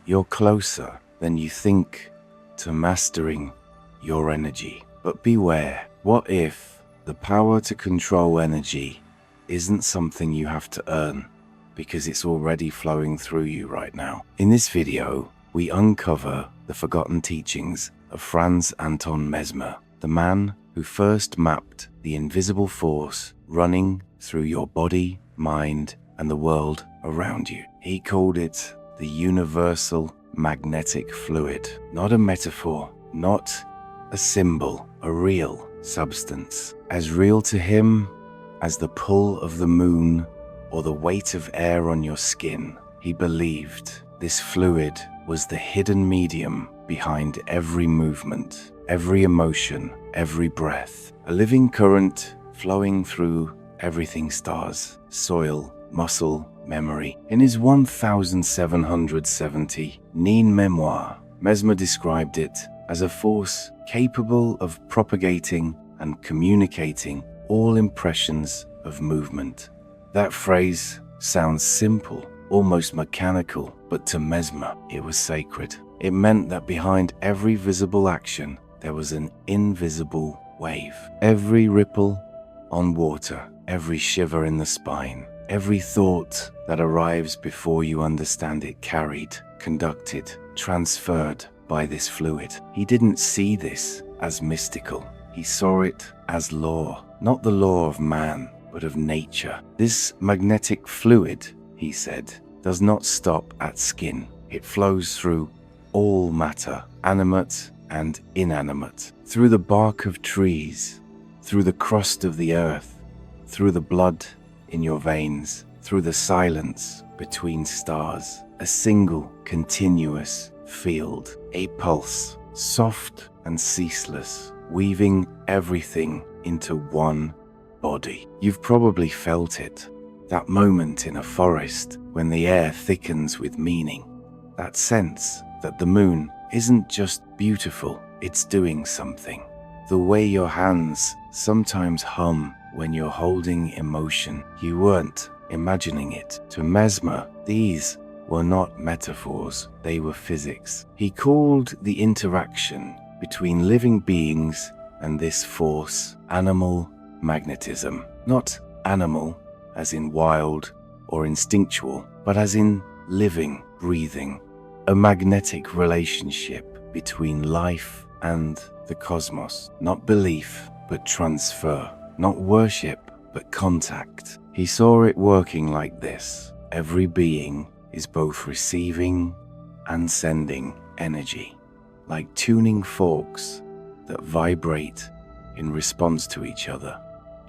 You're closer than you think to mastering your energy. But beware, what if the power to control energy isn't something you have to earn, because it's already flowing through you right now? In this video, we uncover the forgotten teachings of Franz Anton Mesmer, the man who first mapped the invisible force running through your body, mind, and the world around you. He called it the universal magnetic fluid, not a metaphor, not a symbol, a real substance, as real to him as the pull of the moon or the weight of air on your skin. He believed this fluid was the hidden medium behind every movement, every emotion, every breath, a living current flowing through everything: stars, soil, muscle, memory. In his 1770 memoir, Mesmer described it as a force capable of propagating and communicating all impressions of movement. That phrase sounds simple, almost mechanical, but to Mesmer, it was sacred. It meant that behind every visible action, there was an invisible wave. Every ripple on water, every shiver in the spine, every thought that arrives before you understand it, carried, conducted, transferred by this fluid. He didn't see this as mystical. He saw it as law, not the law of man, but of nature. This magnetic fluid, he said, does not stop at skin. It flows through all matter, animate and inanimate, through the bark of trees, through the crust of the earth, through the blood in your veins, through the silence between stars. A single continuous field, a pulse, soft and ceaseless, weaving everything into one body. You've probably felt it, that moment in a forest when the air thickens with meaning, that sense that the moon isn't just beautiful, it's doing something. The way your hands sometimes hum when you're holding emotion, you weren't imagining it. To Mesmer, these were not metaphors, they were physics. He called the interaction between living beings and this force animal magnetism. Not animal as in wild or instinctual, but as in living, breathing. A magnetic relationship between life and the cosmos. Not belief, but transfer. Not worship, but contact. He saw it working like this. Every being is both receiving and sending energy, like tuning forks that vibrate in response to each other.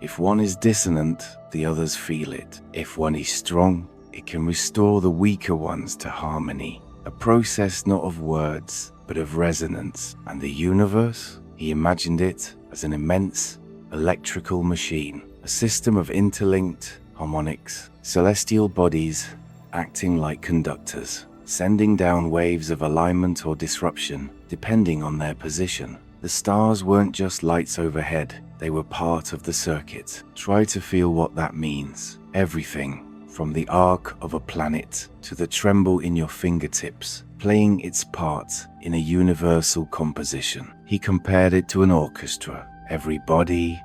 If one is dissonant, the others feel it. If one is strong, it can restore the weaker ones to harmony. A process not of words, but of resonance. And the universe, he imagined it as an immense electrical machine, a system of interlinked harmonics, celestial bodies acting like conductors, sending down waves of alignment or disruption depending on their position. The stars weren't just lights overhead, they were part of the circuit. Try to feel what that means. Everything from the arc of a planet to the tremble in your fingertips, playing its part in a universal composition. He compared it to an orchestra. Every body,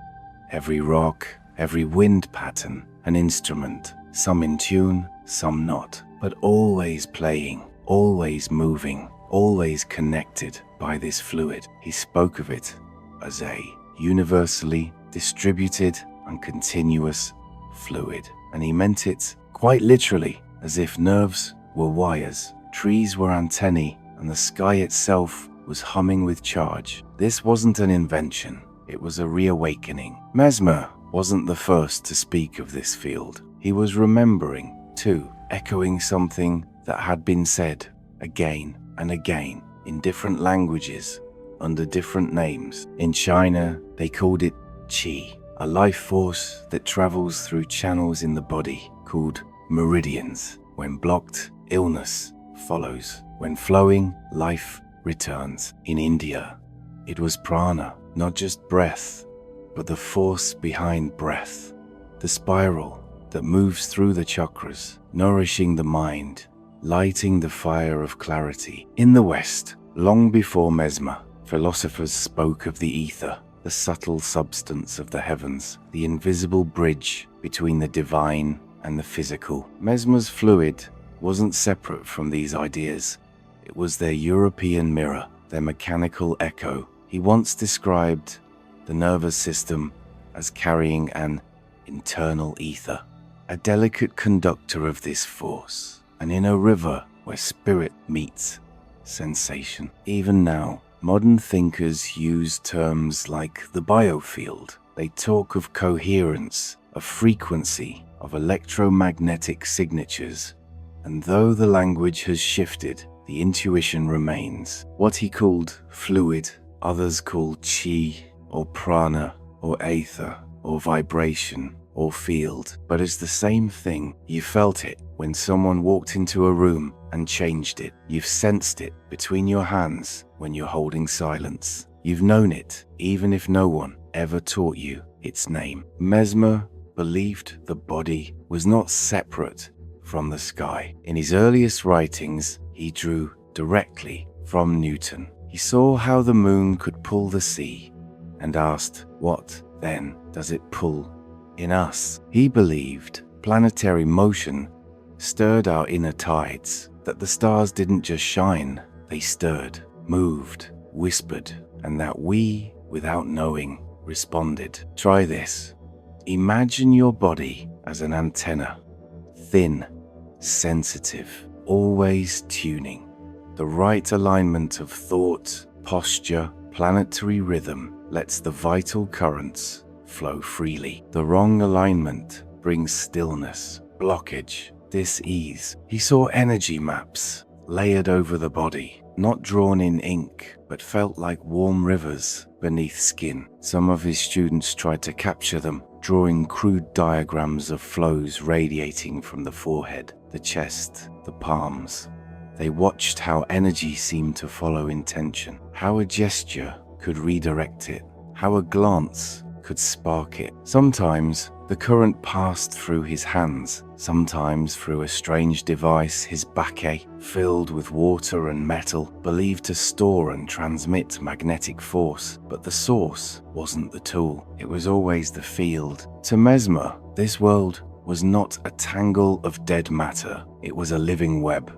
every rock, every wind pattern, an instrument, some in tune, some not, but always playing, always moving, always connected by this fluid. He spoke of it as a universally distributed and continuous fluid, and he meant it quite literally, as if nerves were wires, trees were antennae, and the sky itself was humming with charge. This wasn't an invention, it was a reawakening. Mesmer wasn't the first to speak of this field. He was remembering, too, echoing something that had been said again and again in different languages, under different names. In China, they called it Qi, a life force that travels through channels in the body called meridians. When blocked, illness follows. When flowing, life returns. In India, it was prana, not just breath, but the force behind breath, the spiral that moves through the chakras, nourishing the mind, lighting the fire of clarity. In the West, long before Mesmer, philosophers spoke of the ether, the subtle substance of the heavens, the invisible bridge between the divine and the physical. Mesmer's fluid wasn't separate from these ideas. It was their European mirror, their mechanical echo. He once described the nervous system as carrying an internal ether, a delicate conductor of this force, an inner river where spirit meets sensation. Even now, modern thinkers use terms like the biofield. They talk of coherence, of frequency, of electromagnetic signatures. And though the language has shifted, the intuition remains. What he called fluid, others call chi, or prana, or aether, or vibration, or field. But it's the same thing. You felt it when someone walked into a room and changed it. You've sensed it between your hands when you're holding silence. You've known it, even if no one ever taught you its name. Mesmer believed the body was not separate from the sky. In his earliest writings, he drew directly from Newton. He saw how the moon could pull the sea and asked, what then does it pull in us? He believed planetary motion stirred our inner tides, that the stars didn't just shine, they stirred, moved, whispered, and that we, without knowing, responded. Try this. Imagine your body as an antenna, thin, sensitive, always tuning. The right alignment of thought, posture, planetary rhythm lets the vital currents flow freely. The wrong alignment brings stillness, blockage, dis-ease. He saw energy maps layered over the body, not drawn in ink, but felt like warm rivers beneath skin. Some of his students tried to capture them, drawing crude diagrams of flows radiating from the forehead, the chest, the palms. They watched how energy seemed to follow intention, how a gesture could redirect it, how a glance could spark it. Sometimes the current passed through his hands, sometimes through a strange device, his baquet, filled with water and metal, believed to store and transmit magnetic force. But the source wasn't the tool, it was always the field. To Mesmer, this world was not a tangle of dead matter, it was a living web,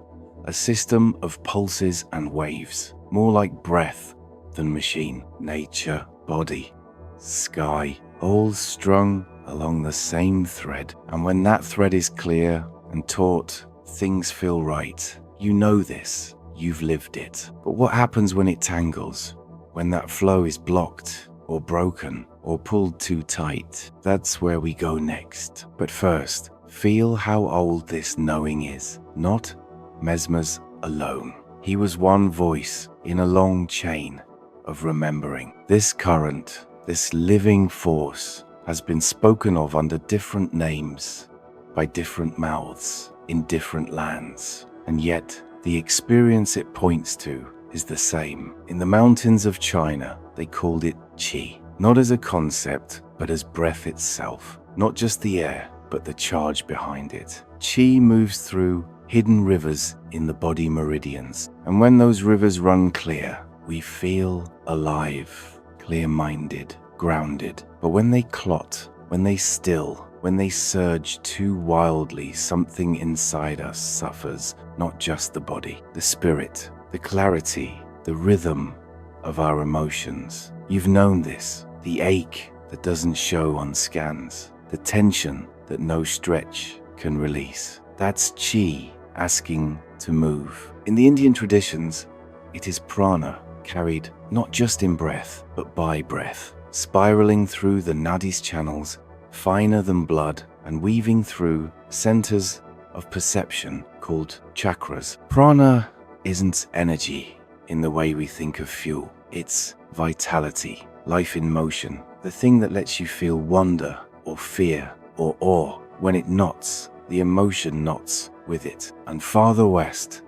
a system of pulses and waves, more like breath than machine. Nature, body, sky, all strung along the same thread. And when that thread is clear and taut, things feel right. You know this, you've lived it. But what happens when it tangles? When that flow is blocked, or broken, or pulled too tight? That's where we go next. But first, feel how old this knowing is. Not Mesmer's alone. He was one voice in a long chain of remembering. This current, this living force, has been spoken of under different names, by different mouths, in different lands. And yet, the experience it points to is the same. In the mountains of China, they called it Qi, not as a concept, but as breath itself. Not just the air, but the charge behind it. Qi moves through hidden rivers in the body meridians. And when those rivers run clear, we feel alive, clear-minded, grounded. But when they clot, when they still, when they surge too wildly, something inside us suffers. Not just the body, the spirit, the clarity, the rhythm of our emotions. You've known this, the ache that doesn't show on scans, the tension that no stretch can release. That's Qi asking to move. In the Indian traditions, it is prana, carried not just in breath, but by breath, spiraling through the nadis channels, finer than blood, and weaving through centers of perception called chakras. Prana isn't energy in the way we think of fuel. It's vitality, life in motion, the thing that lets you feel wonder or fear or awe. When it knots, the emotion knots with it. And farther west,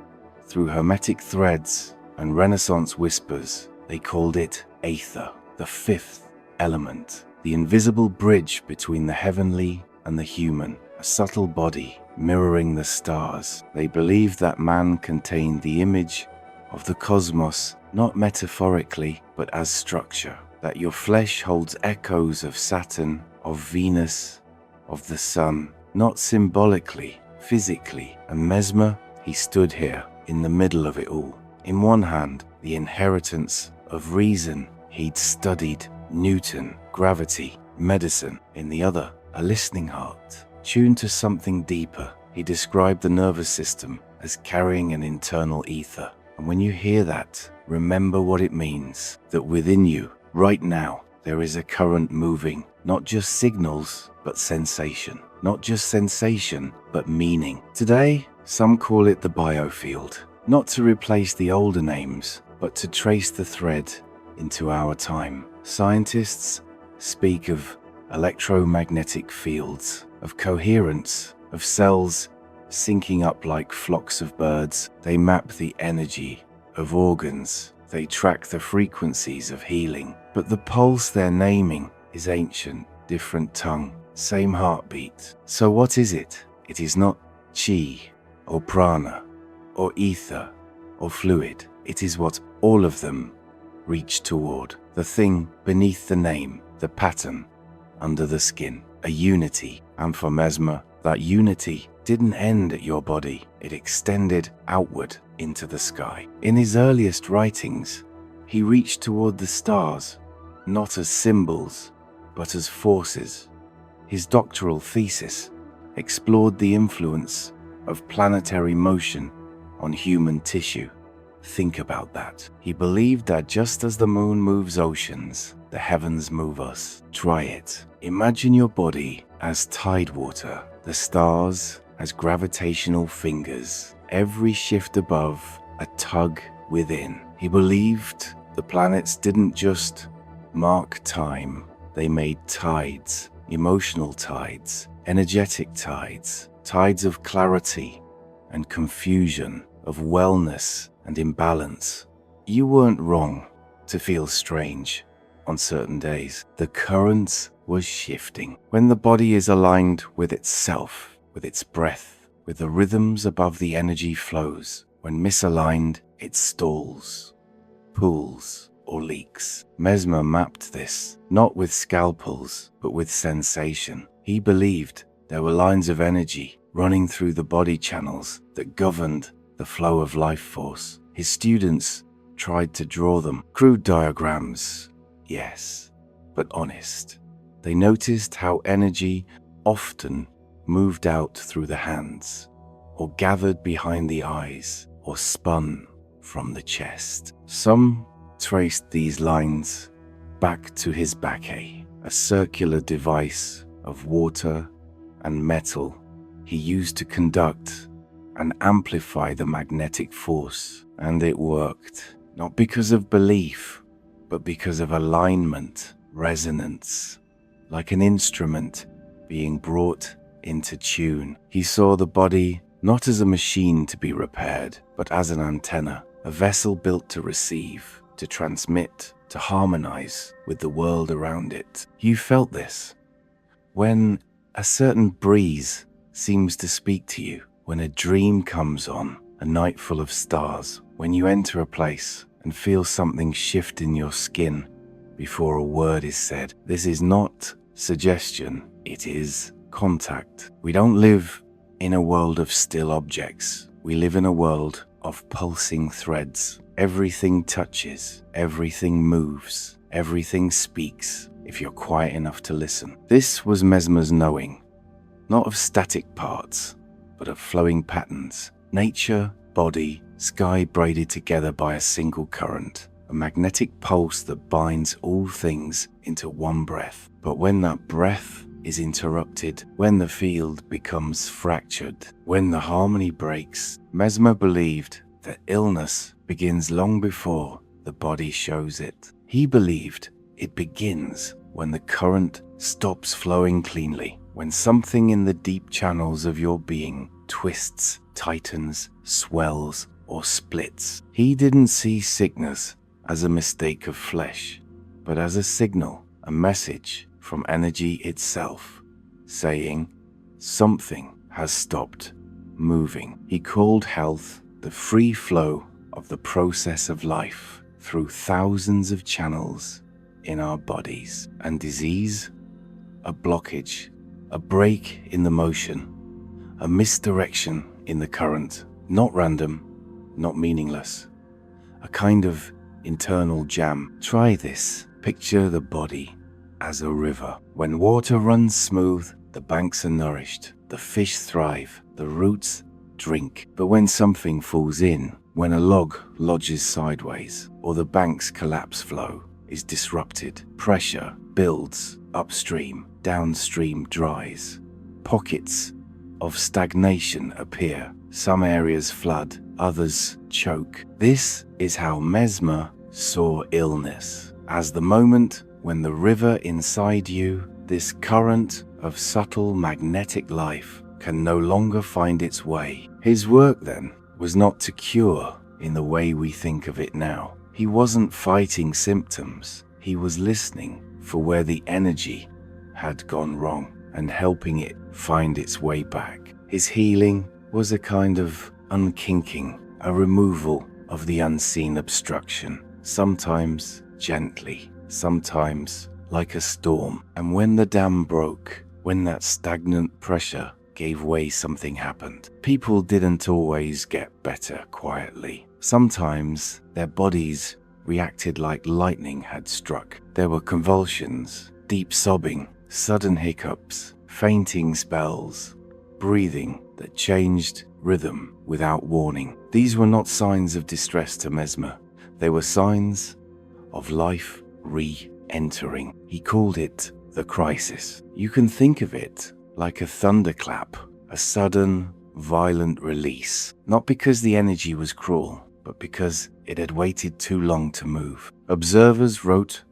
through hermetic threads and Renaissance whispers, they called it aether, the fifth element, the invisible bridge between the heavenly and the human. a subtle body mirroring the stars. They believed that man contained the image of the cosmos, not metaphorically, but as structure. That your flesh holds echoes of Saturn, of Venus, of the sun, not symbolically, physically. And Mesmer, he stood here, in the middle of it all. In one hand, the inheritance of reason. He'd studied Newton, gravity, medicine. In the other, a listening heart, tuned to something deeper. He described the nervous system as carrying an internal ether. And when you hear that, remember what it means. That within you, right now, there is a current moving. Not just signals, but sensation. Not just sensation, but meaning. Today, some call it the biofield. Not to replace the older names, but to trace the thread into our time. Scientists speak of electromagnetic fields, of coherence, of cells syncing up like flocks of birds. They map the energy of organs. They track the frequencies of healing. But the pulse they're naming is ancient, different tongue, same heartbeat. So what is it? It is not chi, or prana, or ether, or fluid. It is what all of them reach toward. The thing beneath the name, the pattern under the skin, a unity. And for Mesmer, that unity didn't end at your body. It extended outward into the sky. In his earliest writings, he reached toward the stars, not as symbols, but as forces. His doctoral thesis explored the influence of planetary motion on human tissue. Think about that. He believed that just as the moon moves oceans, the heavens move us. Try it. Imagine your body as tide water, the stars as gravitational fingers, every shift above a tug within. He believed the planets didn't just mark time, they made tides, emotional tides, energetic tides, tides of clarity and confusion, of wellness and imbalance. You weren't wrong to feel strange on certain days. The currents was shifting. When the body is aligned with itself, with its breath, with the rhythms above the energy flows. When misaligned, it stalls, pools, or leaks. Mesmer mapped this, not with scalpels, but with sensation. He believed there were lines of energy running through the body channels that governed the flow of life force. His students tried to draw them. Crude diagrams, yes, but honest. They noticed how energy often moved out through the hands, or gathered behind the eyes, or spun from the chest. Some traced these lines back to his baquet, a circular device of water and metal he used to conduct and amplify the magnetic force. And it worked, not because of belief, but because of alignment, resonance, like an instrument being brought into tune. He saw the body not as a machine to be repaired, but as an antenna, a vessel built to receive, to transmit, to harmonize with the world around it. You felt this when a certain breeze seems to speak to you, when a dream comes on, a night full of stars, when you enter a place and feel something shift in your skin before a word is said. This is not suggestion, it is contact. We don't live in a world of still objects. We live in a world of pulsing threads. Everything touches, everything moves, everything speaks, if you're quiet enough to listen. This was Mesmer's knowing, not of static parts, but of flowing patterns. Nature, body, sky braided together by a single current, a magnetic pulse that binds all things into one breath. But when that breath is interrupted, when the field becomes fractured, when the harmony breaks, Mesmer believed that illness begins long before the body shows it. He believed it begins when the current stops flowing cleanly, when something in the deep channels of your being twists, tightens, swells, or splits. He didn't see sickness as a mistake of flesh, but as a signal, a message from energy itself, saying, something has stopped moving. He called health the free flow of the process of life through thousands of channels in our bodies, and disease, a blockage, a break in the motion, a misdirection in the current, not random, not meaningless, a kind of internal jam. Try this. Picture the body as a river. When water runs smooth, the banks are nourished, the fish thrive, the roots drink. But when something falls in, when a log lodges sideways, or the bank's collapse, flow is disrupted, pressure builds upstream, downstream dries. Pockets of stagnation appear. Some areas flood, others choke. This is how Mesmer saw illness, as the moment when the river inside you, this current of subtle magnetic life, can no longer find its way. His work then was not to cure in the way we think of it now. He wasn't fighting symptoms. He was listening for where the energy had gone wrong and helping it find its way back. His healing was a kind of unkinking, a removal of the unseen obstruction, sometimes gently, sometimes like a storm. And when the dam broke, when that stagnant pressure gave way, something happened. People didn't always get better quietly. Sometimes their bodies reacted like lightning had struck. There were convulsions, deep sobbing, sudden hiccups, fainting spells, breathing that changed rhythm without warning. These were not signs of distress to Mesmer. They were signs of life re-entering. He called it the crisis. You can think of it like a thunderclap, a sudden, violent release, not because the energy was cruel, but because it had waited too long to move. Observers wrote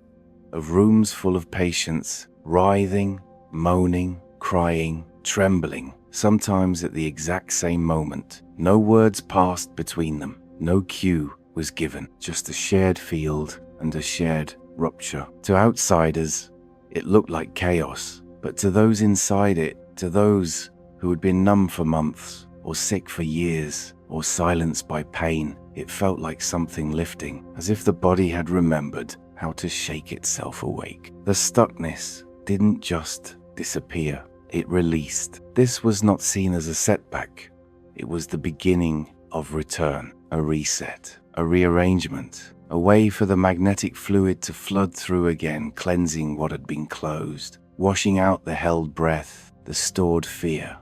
of rooms full of patients, writhing, moaning, crying, trembling, sometimes at the exact same moment. No words passed between them. No cue was given, just a shared field and a shared rupture. To outsiders, it looked like chaos, but to those inside it, to those who had been numb for months, or sick for years, or silenced by pain, it felt like something lifting, as if the body had remembered how to shake itself awake. The stuckness didn't just disappear, it released. This was not seen as a setback. It was the beginning of return, a reset, a rearrangement, a way for the magnetic fluid to flood through again, cleansing what had been closed, washing out the held breath, the stored fear,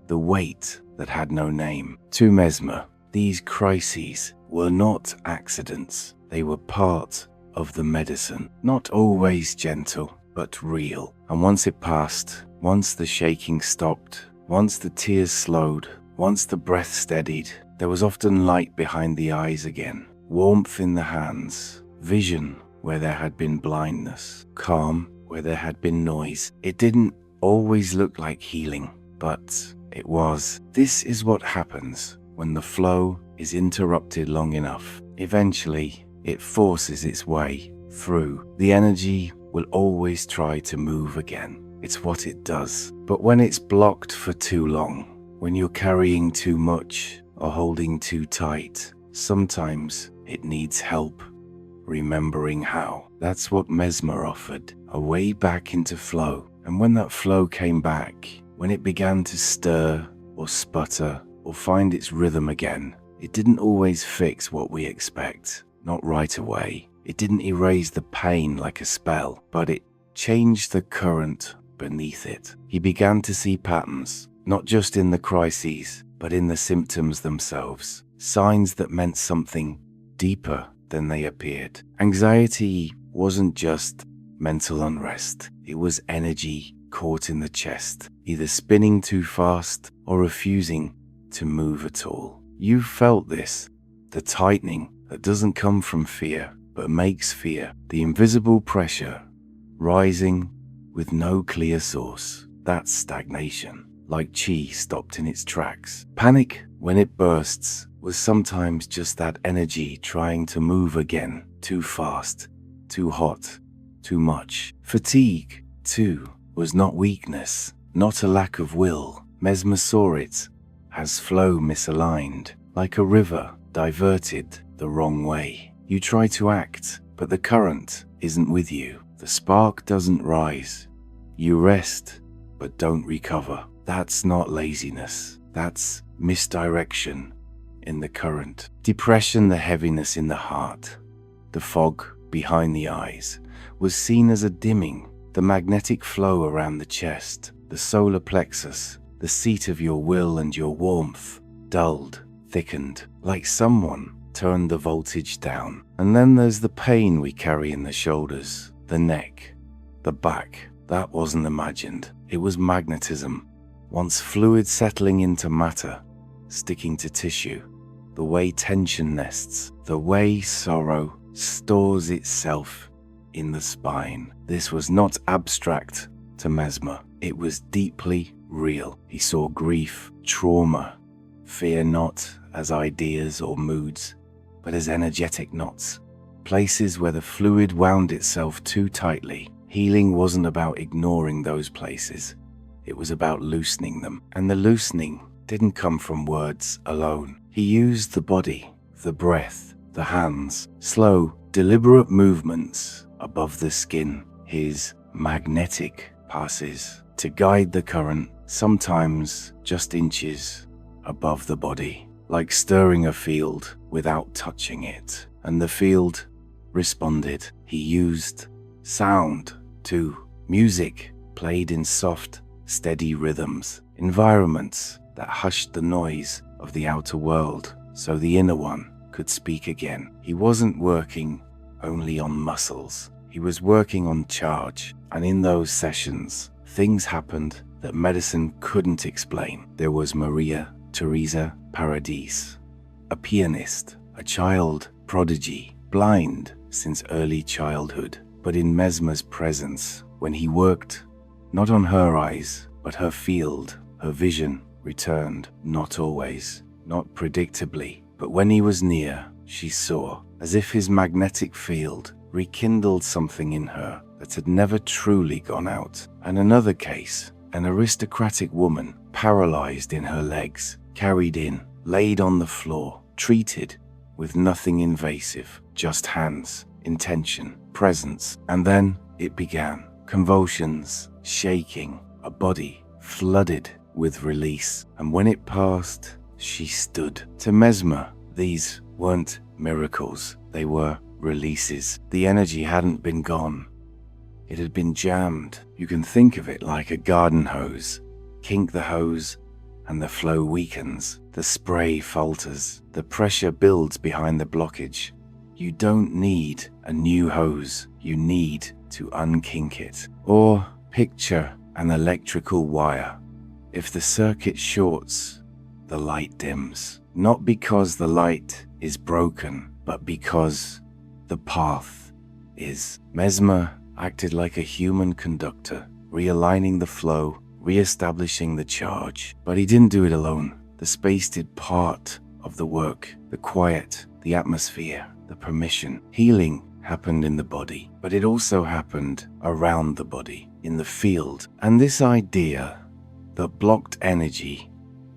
the weight that had no name. To Mesmer, these crises were not accidents. They were part of the medicine, not always gentle, but real. And once it passed, once the shaking stopped, once the tears slowed, once the breath steadied, there was often light behind the eyes again, warmth in the hands, vision where there had been blindness, calm where there had been noise. It didn't always look like healing, but it was. This is what happens when the flow is interrupted long enough. Eventually, it forces its way through. The energy will always try to move again. It's what it does. But when it's blocked for too long, when you're carrying too much or holding too tight, sometimes it needs help remembering how. That's what Mesmer offered, a way back into flow. And when that flow came back, when it began to stir or sputter or find its rhythm again, it didn't always fix what we expect, not right away. It didn't erase the pain like a spell, but it changed the current beneath it. He began to see patterns, not just in the crises, but in the symptoms themselves, signs that meant something deeper than they appeared. Anxiety wasn't just mental unrest. It was energy caught in the chest, either spinning too fast or refusing to move at all. You felt this, the tightening that doesn't come from fear, but makes fear, the invisible pressure rising with no clear source. That's stagnation, like chi stopped in its tracks. Panic, when it bursts, was sometimes just that energy trying to move again, too fast, too hot, too much. Fatigue, too, was not weakness, not a lack of will. Mesmer saw it as flow misaligned, like a river diverted the wrong way. You try to act, but the current isn't with you. The spark doesn't rise. You rest, but don't recover. That's not laziness. That's misdirection in the current. Depression, the heaviness in the heart, the fog behind the eyes, was seen as a dimming. The magnetic flow around the chest, the solar plexus, the seat of your will and your warmth, dulled, thickened, like someone turned the voltage down. And then there's the pain we carry in the shoulders, the neck, the back. That wasn't imagined. It was magnetism. Once fluid settling into matter, sticking to tissue. The way tension nests, the way sorrow stores itself in the spine. This was not abstract to Mesmer. It was deeply real. He saw grief, trauma, fear not as ideas or moods, but as energetic knots. Places where the fluid wound itself too tightly. Healing wasn't about ignoring those places. It was about loosening them. And the loosening didn't come from words alone. He used the body, the breath, the hands, slow, deliberate movements above the skin, his magnetic passes to guide the current, sometimes just inches above the body, like stirring a field without touching it. And the field responded. He used sound too. Music played in soft, steady rhythms, environments that hushed the noise of the outer world so the inner one could speak again. He wasn't working only on muscles. He was working on charge. And in those sessions, things happened that medicine couldn't explain. There was Maria Teresa Paradis, a pianist, a child prodigy, blind since early childhood. But in Mesmer's presence, when he worked, not on her eyes, but her field, her vision returned, not always, not predictably, but when he was near, she saw, as if his magnetic field rekindled something in her that had never truly gone out. And another case, an aristocratic woman, paralyzed in her legs, carried in, laid on the floor, treated with nothing invasive, just hands, intention, presence. And then it began. Convulsions, shaking, a body flooded with release. And when it passed, she stood. To Mesmer, these weren't miracles. They were releases. The energy hadn't been gone. It had been jammed. You can think of it like a garden hose. Kink the hose, and the flow weakens. The spray falters. The pressure builds behind the blockage. You don't need a new hose. You need to unkink it. Or picture an electrical wire. If the circuit shorts, the light dims. Not because the light is broken, but because the path is. Mesmer acted like a human conductor, realigning the flow, re-establishing the charge. But he didn't do it alone. The space did part of the work. The quiet, the atmosphere, the permission. Healing happened in the body, but it also happened around the body, in the field. And this idea that blocked energy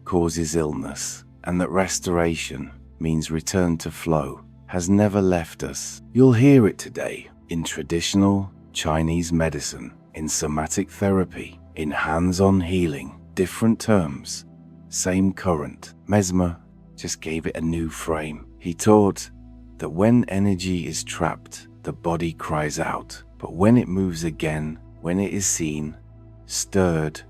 causes illness, and that restoration means return to flow, has never left us. You'll hear it today in traditional Chinese medicine, in somatic therapy, in hands-on healing. Different terms, same current. Mesmer just gave it a new frame. He taught that when energy is trapped, the body cries out. But when it moves again, when it is seen, stirred,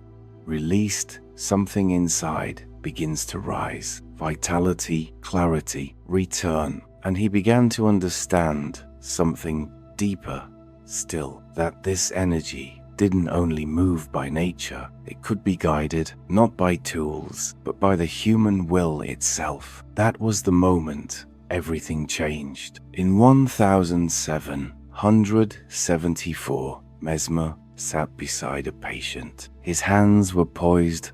released, something inside begins to rise. Vitality, clarity, return. And he began to understand something deeper still, that this energy didn't only move by nature. It could be guided, not by tools, but by the human will itself. That was the moment everything changed. In 1774, Mesmer sat beside a patient. His hands were poised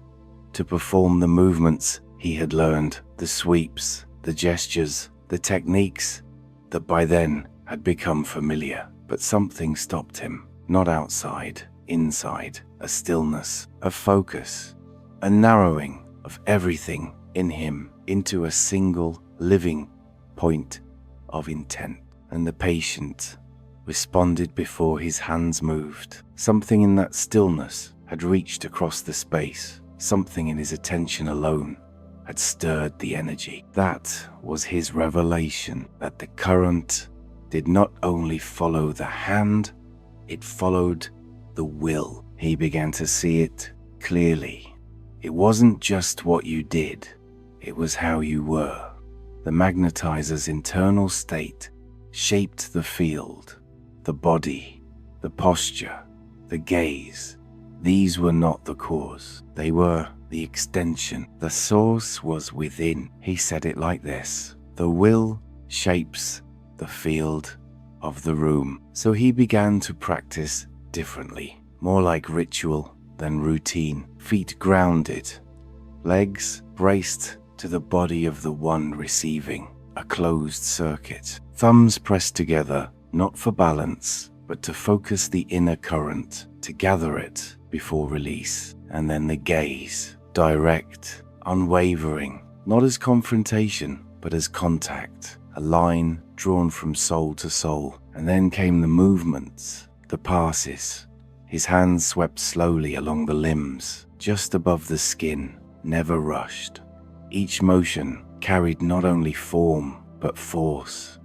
to perform the movements he had learned, the sweeps, the gestures, the techniques that by then had become familiar. But something stopped him, not outside, inside, a stillness, a focus. a narrowing of everything in him into a single living point of intent. And the patient responded before his hands moved. Something in that stillness had reached across the space. Something in his attention alone had stirred the energy. That was his revelation, that the current did not only follow the hand, it followed the will. He began to see it clearly. It wasn't just what you did, it was how you were. The magnetizer's internal state shaped the field, the body, the posture, the gaze. These were not the cause. They were the extension. The source was within. He said it like this: the will shapes the field of the room. So he began to practice differently, more like ritual than routine. Feet grounded, legs braced to the body of the one receiving, a closed circuit. Thumbs pressed together, not for balance, but to focus the inner current, to gather it before release. And then the gaze, direct, unwavering, not as confrontation, but as contact, a line drawn from soul to soul. And then came the movements, the passes. His hands swept slowly along the limbs, just above the skin, never rushed. Each motion carried not only form, but force.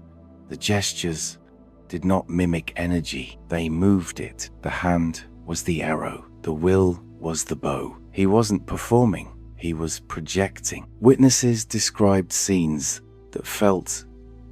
The gestures did not mimic energy, they moved it. The hand was the arrow, the will was the bow. He wasn't performing, he was projecting. Witnesses described scenes that felt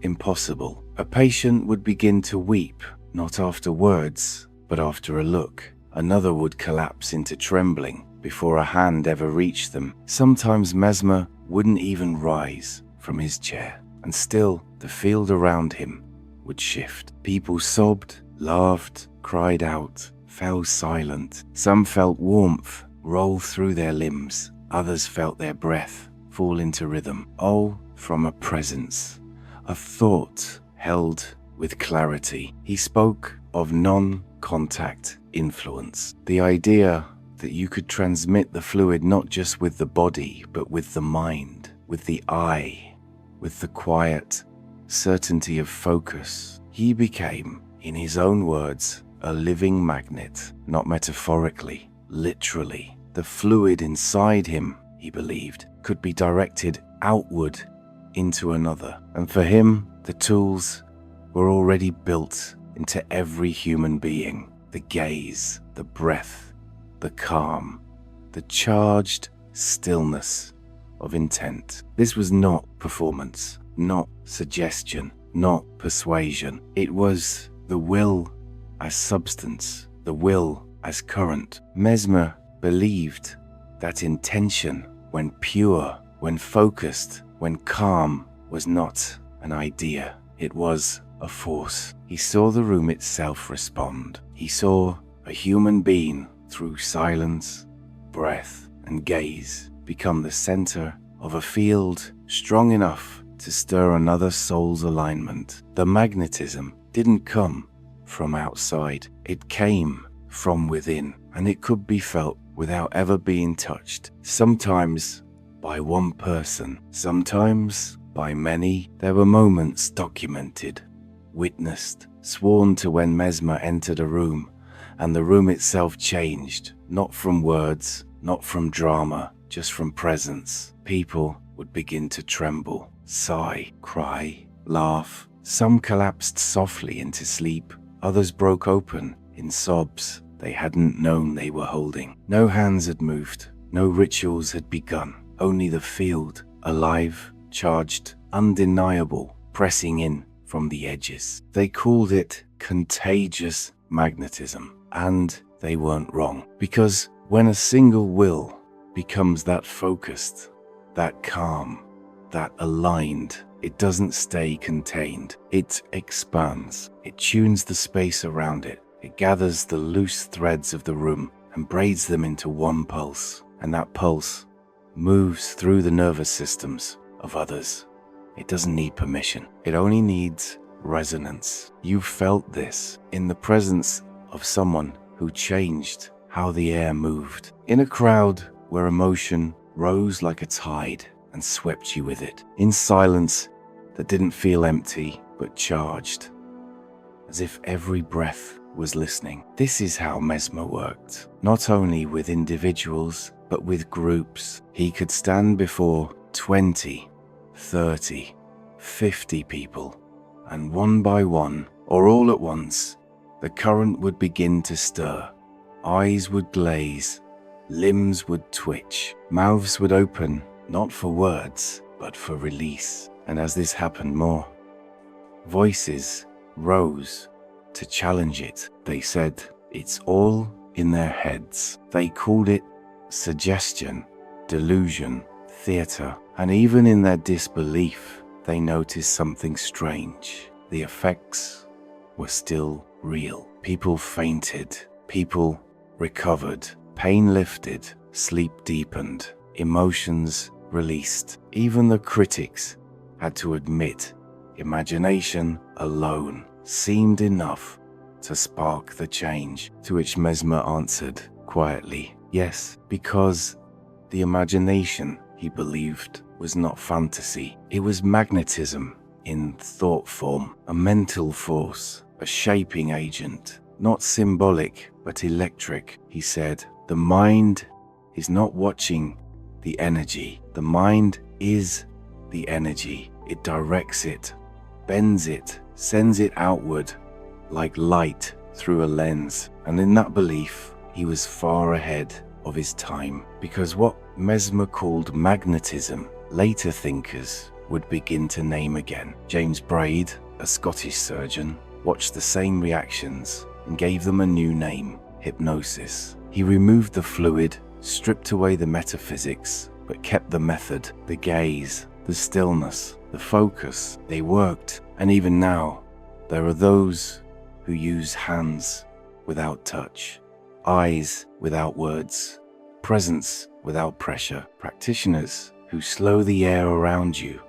impossible. A patient would begin to weep, not after words, but after a look. Another would collapse into trembling before a hand ever reached them. Sometimes Mesmer wouldn't even rise from his chair, and still the field around him would shift. People sobbed, laughed, cried out, fell silent. Some felt warmth roll through their limbs. Others felt their breath fall into rhythm, all from a presence, a thought held with clarity. He spoke of non-contact influence, the idea that you could transmit the fluid not just with the body, but with the mind, with the eye, with the quiet certainty of focus. He became, in his own words, a living magnet, not metaphorically, literally. The fluid inside him, he believed, could be directed outward into another. And for him, the tools were already built into every human being. The gaze, the breath, the calm, the charged stillness of intent. This was not performance, not suggestion, not persuasion. It was the will as substance, the will as current. Mesmer believed that intention, when pure, when focused, when calm, was not an idea. It was a force. He saw the room itself respond. He saw a human being through silence, breath, and gaze become the center of a field strong enough to stir another soul's alignment. The magnetism didn't come from outside. It came from within, and it could be felt without ever being touched. Sometimes by one person, sometimes by many. There were moments documented, witnessed, sworn to when Mesmer entered a room, and the room itself changed, not from words, not from drama, just from presence. People would begin to tremble, sigh, cry, laugh. Some collapsed softly into sleep. Others broke open in sobs they hadn't known they were holding. No hands had moved. No rituals had begun. Only the field, alive, charged, undeniable, pressing in from the edges. They called it contagious magnetism, and they weren't wrong. Because when a single will becomes that focused, that calm, that aligned, it doesn't stay contained. It expands. It tunes the space around it. It gathers the loose threads of the room and braids them into one pulse. And that pulse moves through the nervous systems of others. It doesn't need permission. It only needs resonance. You felt this in the presence of someone who changed how the air moved. In a crowd where emotion rose like a tide and swept you with it, in silence that didn't feel empty but charged, as if every breath was listening. This is how Mesmer worked, not only with individuals, but with groups. He could stand before 20, 30, 50 people, and one by one, or all at once, the current would begin to stir. Eyes would glaze, limbs would twitch, mouths would open, not for words, but for release. And as this happened more, voices rose to challenge it. They said, it's all in their heads. They called it suggestion, delusion, theater, and even in their disbelief, they noticed something strange. The effects were still real. People fainted, people recovered, pain lifted, sleep deepened, emotions released. Even the critics had to admit imagination alone seemed enough to spark the change, to which Mesmer answered quietly, yes, because the imagination, he believed, was not fantasy. It was magnetism in thought form, a mental force, a shaping agent, not symbolic, but electric. He said, the mind is not watching the energy. The mind is the energy. It directs it, bends it, sends it outward like light through a lens. And in that belief, he was far ahead of his time, because what Mesmer called magnetism, later thinkers would begin to name again. James Braid, a Scottish surgeon, watched the same reactions and gave them a new name, hypnosis. He removed the fluid, stripped away the metaphysics, but kept the method, the gaze, the stillness, the focus. They worked, and even now, there are those who use hands without touch, eyes without words, presence without pressure, practitioners who slow the air around you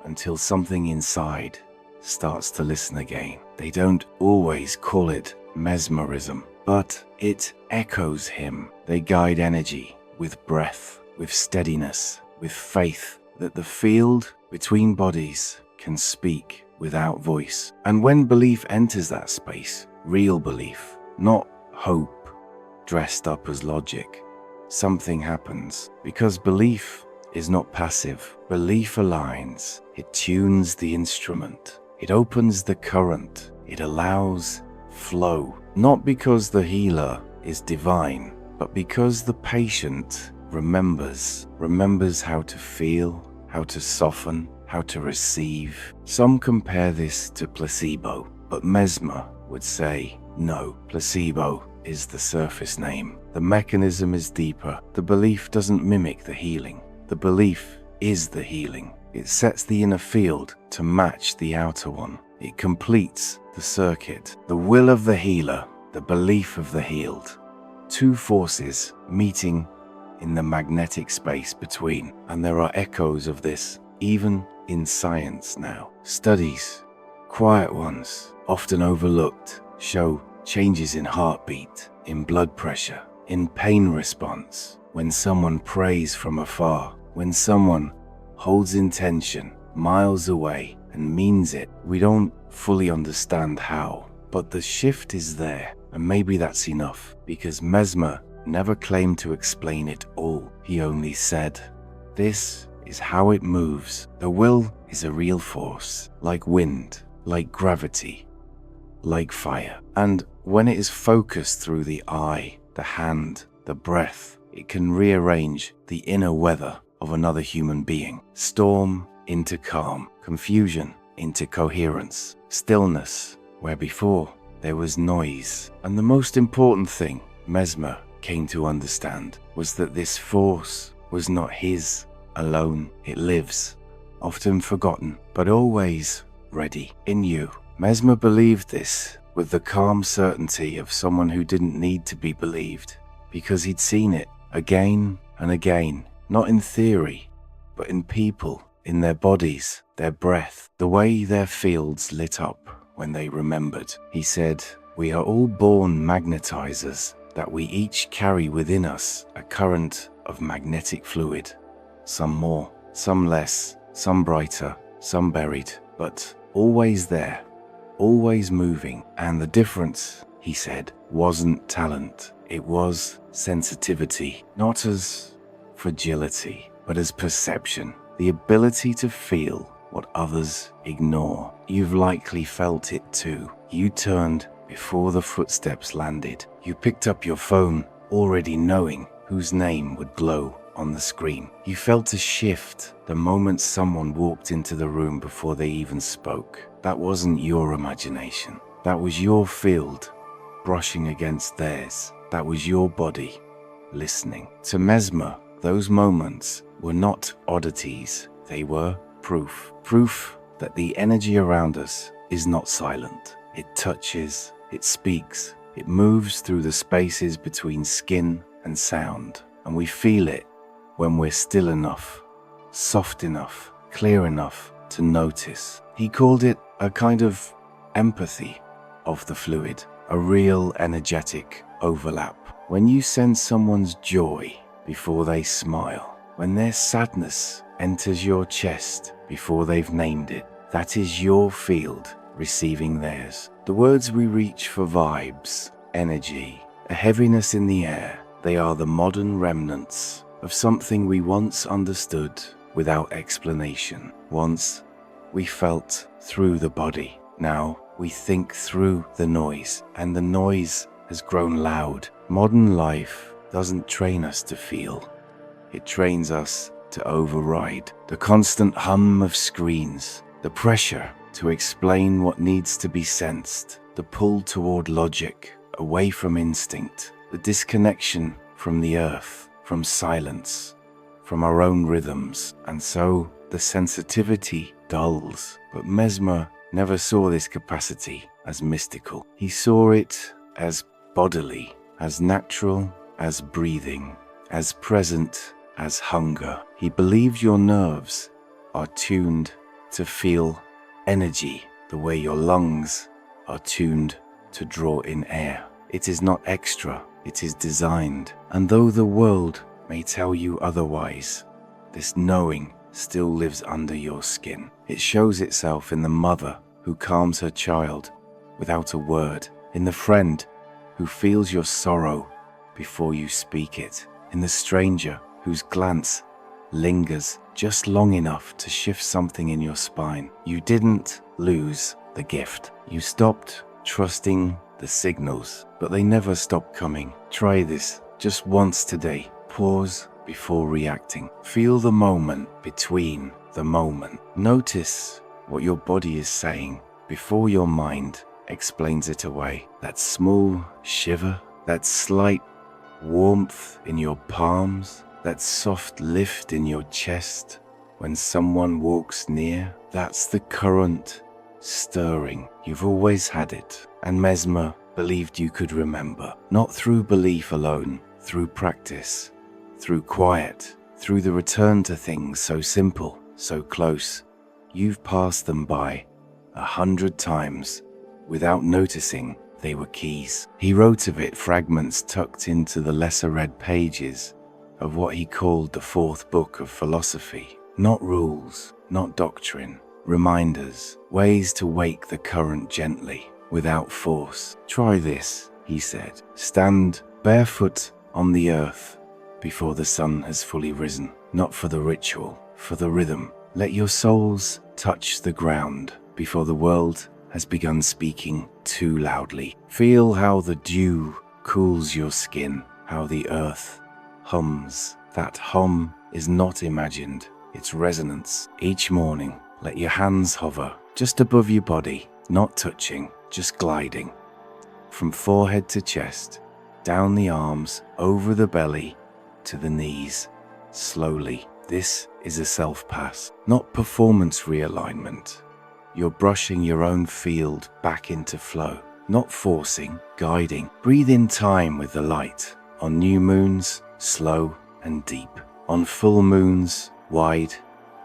until something inside starts to listen again. They don't always call it mesmerism, but it echoes him. They guide energy with breath, with steadiness, with faith that the field between bodies can speak without voice. And when belief enters that space, real belief, not hope dressed up as logic, something happens. Because belief is not passive. Belief aligns. It tunes the instrument. It opens the current. It allows flow. Not because the healer is divine, but because the patient remembers how to feel, how to soften, how to receive. Some compare this to placebo, but Mesmer would say, no, placebo is the surface name. The mechanism is deeper. The belief doesn't mimic the healing. The belief is the healing. It sets the inner field to match the outer one. It completes the circuit. The will of the healer, the belief of the healed. Two forces meeting in the magnetic space between. And there are echoes of this even in science now. Studies, quiet ones, often overlooked, show changes in heartbeat, in blood pressure, in pain response, when someone prays from afar, when someone holds intention miles away and means it. We don't fully understand how, but the shift is there, and maybe that's enough, because Mesmer never claimed to explain it all. He only said, this is how it moves. The will is a real force, like wind, like gravity, like fire. And when it is focused through the eye, the hand, the breath, it can rearrange the inner weather of another human being. Storm into calm, confusion into coherence, stillness where before there was noise. And the most important thing Mesmer came to understand was that this force was not his alone. It lives, often forgotten, but always ready in you. Mesmer believed this with the calm certainty of someone who didn't need to be believed, because he'd seen it again and again, not in theory, but in people, in their bodies, their breath, the way their fields lit up when they remembered. He said, we are all born magnetizers, that we each carry within us a current of magnetic fluid. Some more, some less, some brighter, some buried, but always there, always moving. And the difference, he said, wasn't talent. It was sensitivity, not as fragility, but as perception. The ability to feel what others ignore. You've likely felt it too. You turned before the footsteps landed. You picked up your phone, already knowing whose name would glow on the screen. You felt a shift the moment someone walked into the room before they even spoke. That wasn't your imagination. That was your field brushing against theirs. That was your body listening. To Mesmer, those moments were not oddities. They were proof. Proof that the energy around us is not silent. It touches, it speaks, it moves through the spaces between skin and sound. And we feel it when we're still enough, soft enough, clear enough to notice. He called it a kind of empathy of the fluid, a real energetic overlap. When you sense someone's joy before they smile, when their sadness enters your chest before they've named it, that is your field receiving theirs. The words we reach for vibes, energy, a heaviness in the air, they are the modern remnants of something we once understood without explanation. Once we felt through the body. Now we think through the noise, and the noise has grown loud. Modern life doesn't train us to feel. It trains us to override. The constant hum of screens, the pressure to explain what needs to be sensed, the pull toward logic, away from instinct, the disconnection from the earth, from silence, from our own rhythms. And so the sensitivity dulls. But Mesmer never saw this capacity as mystical. He saw it as bodily, as natural as breathing, as present as hunger. He believed your nerves are tuned to feel energy the way your lungs are tuned to draw in air. It is not extra, it is designed. And though the world may tell you otherwise, this knowing still lives under your skin. It shows itself in the mother who calms her child without a word, in the friend who feels your sorrow before you speak it, in the stranger whose glance lingers just long enough to shift something in your spine. You didn't lose the gift. You stopped trusting the signals, but they never stop coming. Try this just once today. Pause before reacting. Feel the moment between the moment. Notice what your body is saying before your mind explains it away. That small shiver, that slight warmth in your palms, that soft lift in your chest when someone walks near, that's the current stirring. You've always had it. And Mesmer believed you could remember, not through belief alone, through practice, through quiet, through the return to things so simple, so close. You've passed them by 100 times without noticing they were keys. He wrote of it fragments tucked into the lesser read pages of what he called the fourth book of philosophy. Not rules, not doctrine, reminders, ways to wake the current gently, without force. Try this, he said. Stand barefoot on the earth before the sun has fully risen. Not for the ritual, for the rhythm. Let your souls touch the ground before the world has begun speaking too loudly. Feel how the dew cools your skin, how the earth hums. That hum is not imagined, it's resonance. Each morning, let your hands hover just above your body, not touching, just gliding. From forehead to chest, down the arms, over the belly, to the knees, slowly. This is a self-pass, not performance realignment. You're brushing your own field back into flow, not forcing, guiding. Breathe in time with the light. On new moons, slow and deep. On full moons, wide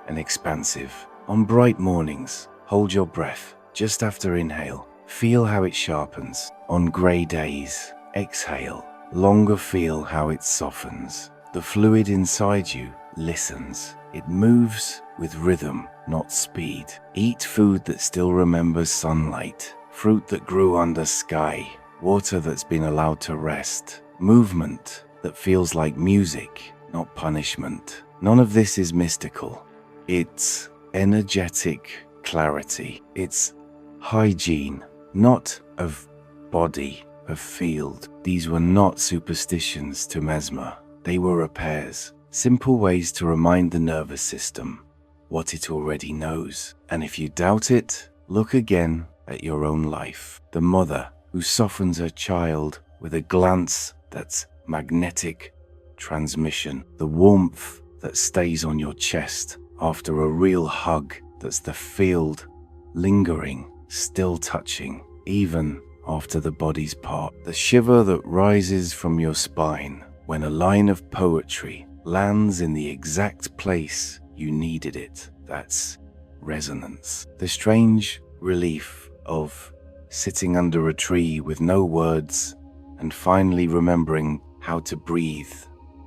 and expansive. On bright mornings, hold your breath just after inhale. Feel how it sharpens. On grey days, exhale. Longer, feel how it softens. The fluid inside you listens. It moves with rhythm, not speed. Eat food that still remembers sunlight, fruit that grew under sky, water that's been allowed to rest, movement that feels like music, not punishment. None of this is mystical. It's energetic clarity. It's hygiene, not of body, of field. These were not superstitions to Mesmer. They were repairs, simple ways to remind the nervous system what it already knows. And if you doubt it, look again at your own life. The mother who softens her child with a glance that's magnetic transmission. The warmth that stays on your chest after a real hug, that's the field lingering, still touching, even after the body's part. The shiver that rises from your spine when a line of poetry lands in the exact place you needed it. That's resonance. The strange relief of sitting under a tree with no words and finally remembering how to breathe.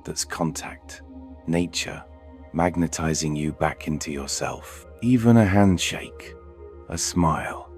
That's contact. Nature magnetizing you back into yourself. Even a handshake, a smile,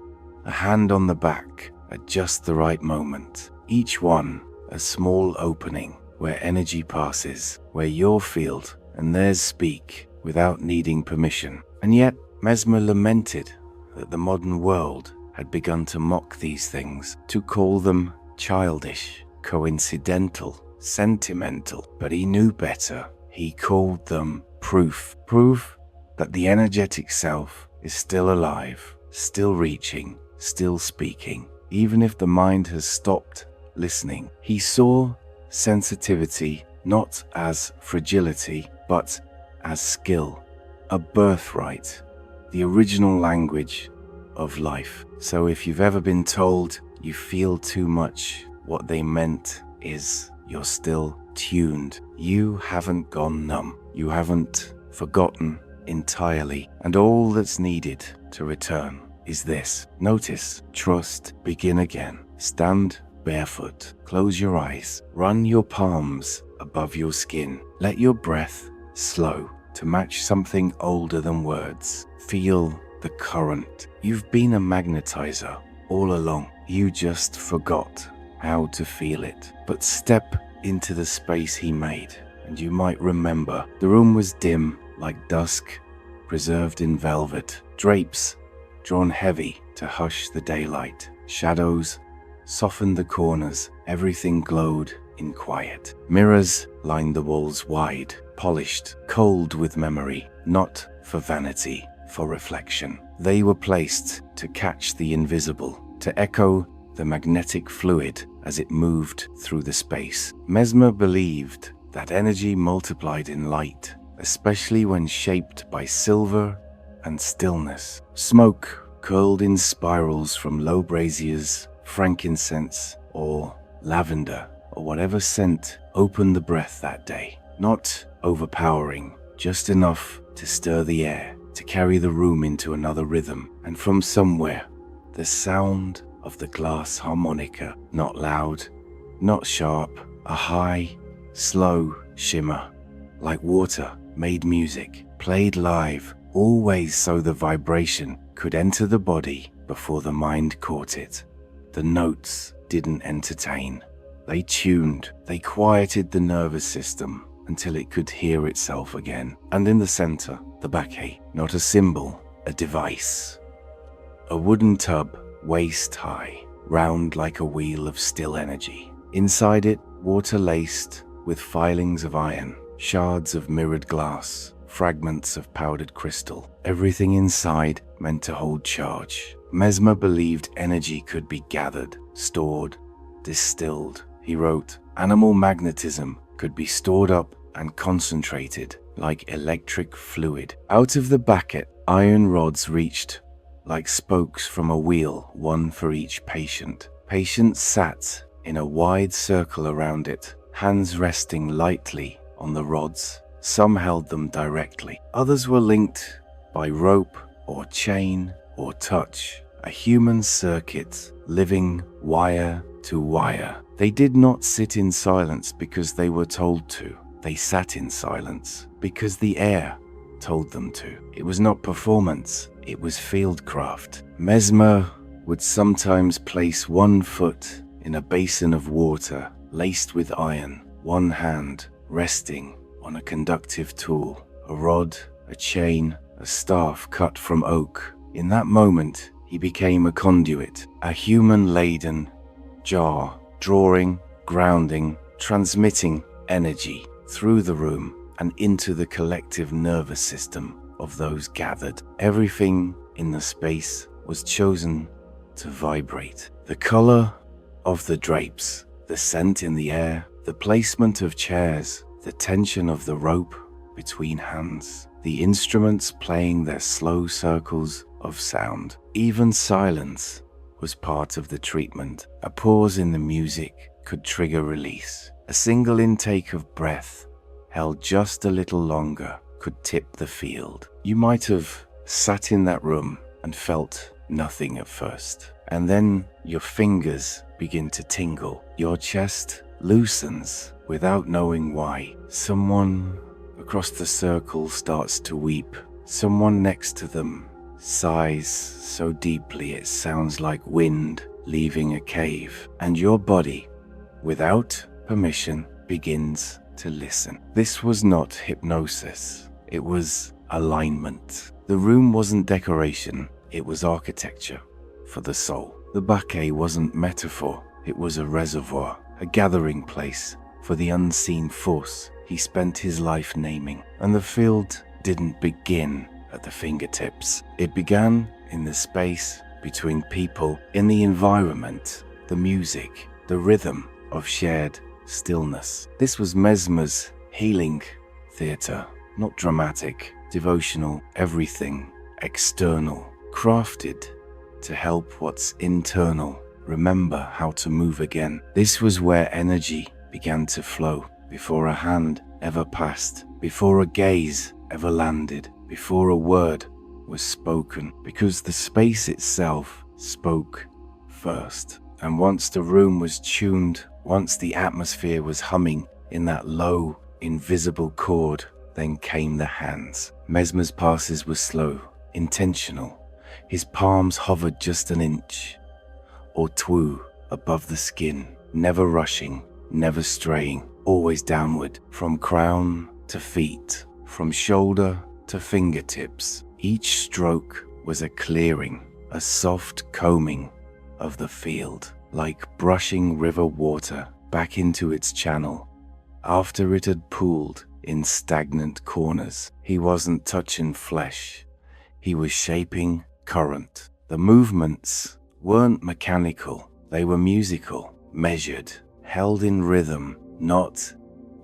a hand on the back at just the right moment. Each one a small opening where energy passes, where your field and theirs speak without needing permission. And yet Mesmer lamented that the modern world had begun to mock these things, to call them childish, coincidental, sentimental. But he knew better. He called them proof. Proof that the energetic self is still alive, still reaching, still speaking, even if the mind has stopped listening. He saw sensitivity not as fragility, but as skill, a birthright, the original language of life. So if you've ever been told you feel too much, what they meant is you're still tuned. You haven't gone numb. You haven't forgotten entirely. And all that's needed to return is this. Notice, trust, begin again. Stand barefoot, close your eyes, run your palms above your skin. Let your breath slow to match something older than words. Feel the current. You've been a magnetizer all along. You just forgot how to feel it. But step into the space he made, and you might remember. The room was dim, like dusk, preserved in velvet. Drapes drawn heavy to hush the daylight. Shadows softened the corners. Everything glowed in quiet. Mirrors lined the walls wide, polished, cold with memory, not for vanity, for reflection. They were placed to catch the invisible, to echo the magnetic fluid as it moved through the space. Mesmer believed that energy multiplied in light, especially when shaped by silver and stillness. Smoke curled in spirals from low braziers, frankincense or lavender or whatever scent opened the breath that day. Not overpowering, just enough to stir the air, to carry the room into another rhythm. And from somewhere, the sound of the glass harmonica, not loud, not sharp, a high, slow shimmer, like water, made music, played live, always so the vibration could enter the body before the mind caught it. The notes didn't entertain. They tuned, they quieted the nervous system until it could hear itself again. And in the center, the baquet, not a symbol, a device. A wooden tub, waist high, round like a wheel of still energy. Inside it, water laced with filings of iron, shards of mirrored glass, fragments of powdered crystal. Everything inside meant to hold charge. Mesmer believed energy could be gathered, stored, distilled. He wrote, animal magnetism could be stored up and concentrated like electric fluid. Out of the bucket, iron rods reached like spokes from a wheel, one for each patient. Patients sat in a wide circle around it, hands resting lightly on the rods. Some held them directly. Others were linked by rope or chain or touch. A human circuit, living wire to wire. They did not sit in silence because they were told to. They sat in silence because the air told them to. It was not performance, it was fieldcraft. Mesmer would sometimes place one foot in a basin of water laced with iron, one hand resting on a conductive tool, a rod, a chain, a staff cut from oak. In that moment, he became a conduit, a human-laden jar, drawing, grounding, transmitting energy through the room and into the collective nervous system of those gathered. Everything in the space was chosen to vibrate. The color of the drapes, the scent in the air, the placement of chairs, the tension of the rope between hands, the instruments playing their slow circles of sound. Even silence was part of the treatment. A pause in the music could trigger release. A single intake of breath, held just a little longer, could tip the field. You might have sat in that room and felt nothing at first, and then your fingers begin to tingle. Your chest loosens without knowing why. Someone across the circle starts to weep. Someone next to them sighs so deeply it sounds like wind leaving a cave, and your body, without permission, begins to listen. This was not hypnosis, it was alignment. The room wasn't decoration, it was architecture for the soul. The baquet wasn't metaphor, it was a reservoir, a gathering place for the unseen force he spent his life naming. And the field didn't begin at the fingertips. It began in the space between people, in the environment, the music, the rhythm of shared stillness. This was Mesmer's healing theater, not dramatic, devotional, everything external, crafted to help what's internal remember how to move again. This was where energy began to flow, before a hand ever passed, before a gaze ever landed, before a word was spoken, because the space itself spoke first. And once the room was tuned, once the atmosphere was humming in that low, invisible chord, then came the hands. Mesmer's passes were slow, intentional. His palms hovered just an inch or two above the skin, never rushing, never straying, always downward, from crown to feet, from shoulder to fingertips. Each stroke was a clearing, a soft combing of the field, like brushing river water back into its channel after it had pooled in stagnant corners. He wasn't touching flesh, he was shaping current. The movements weren't mechanical, they were musical, measured, held in rhythm, not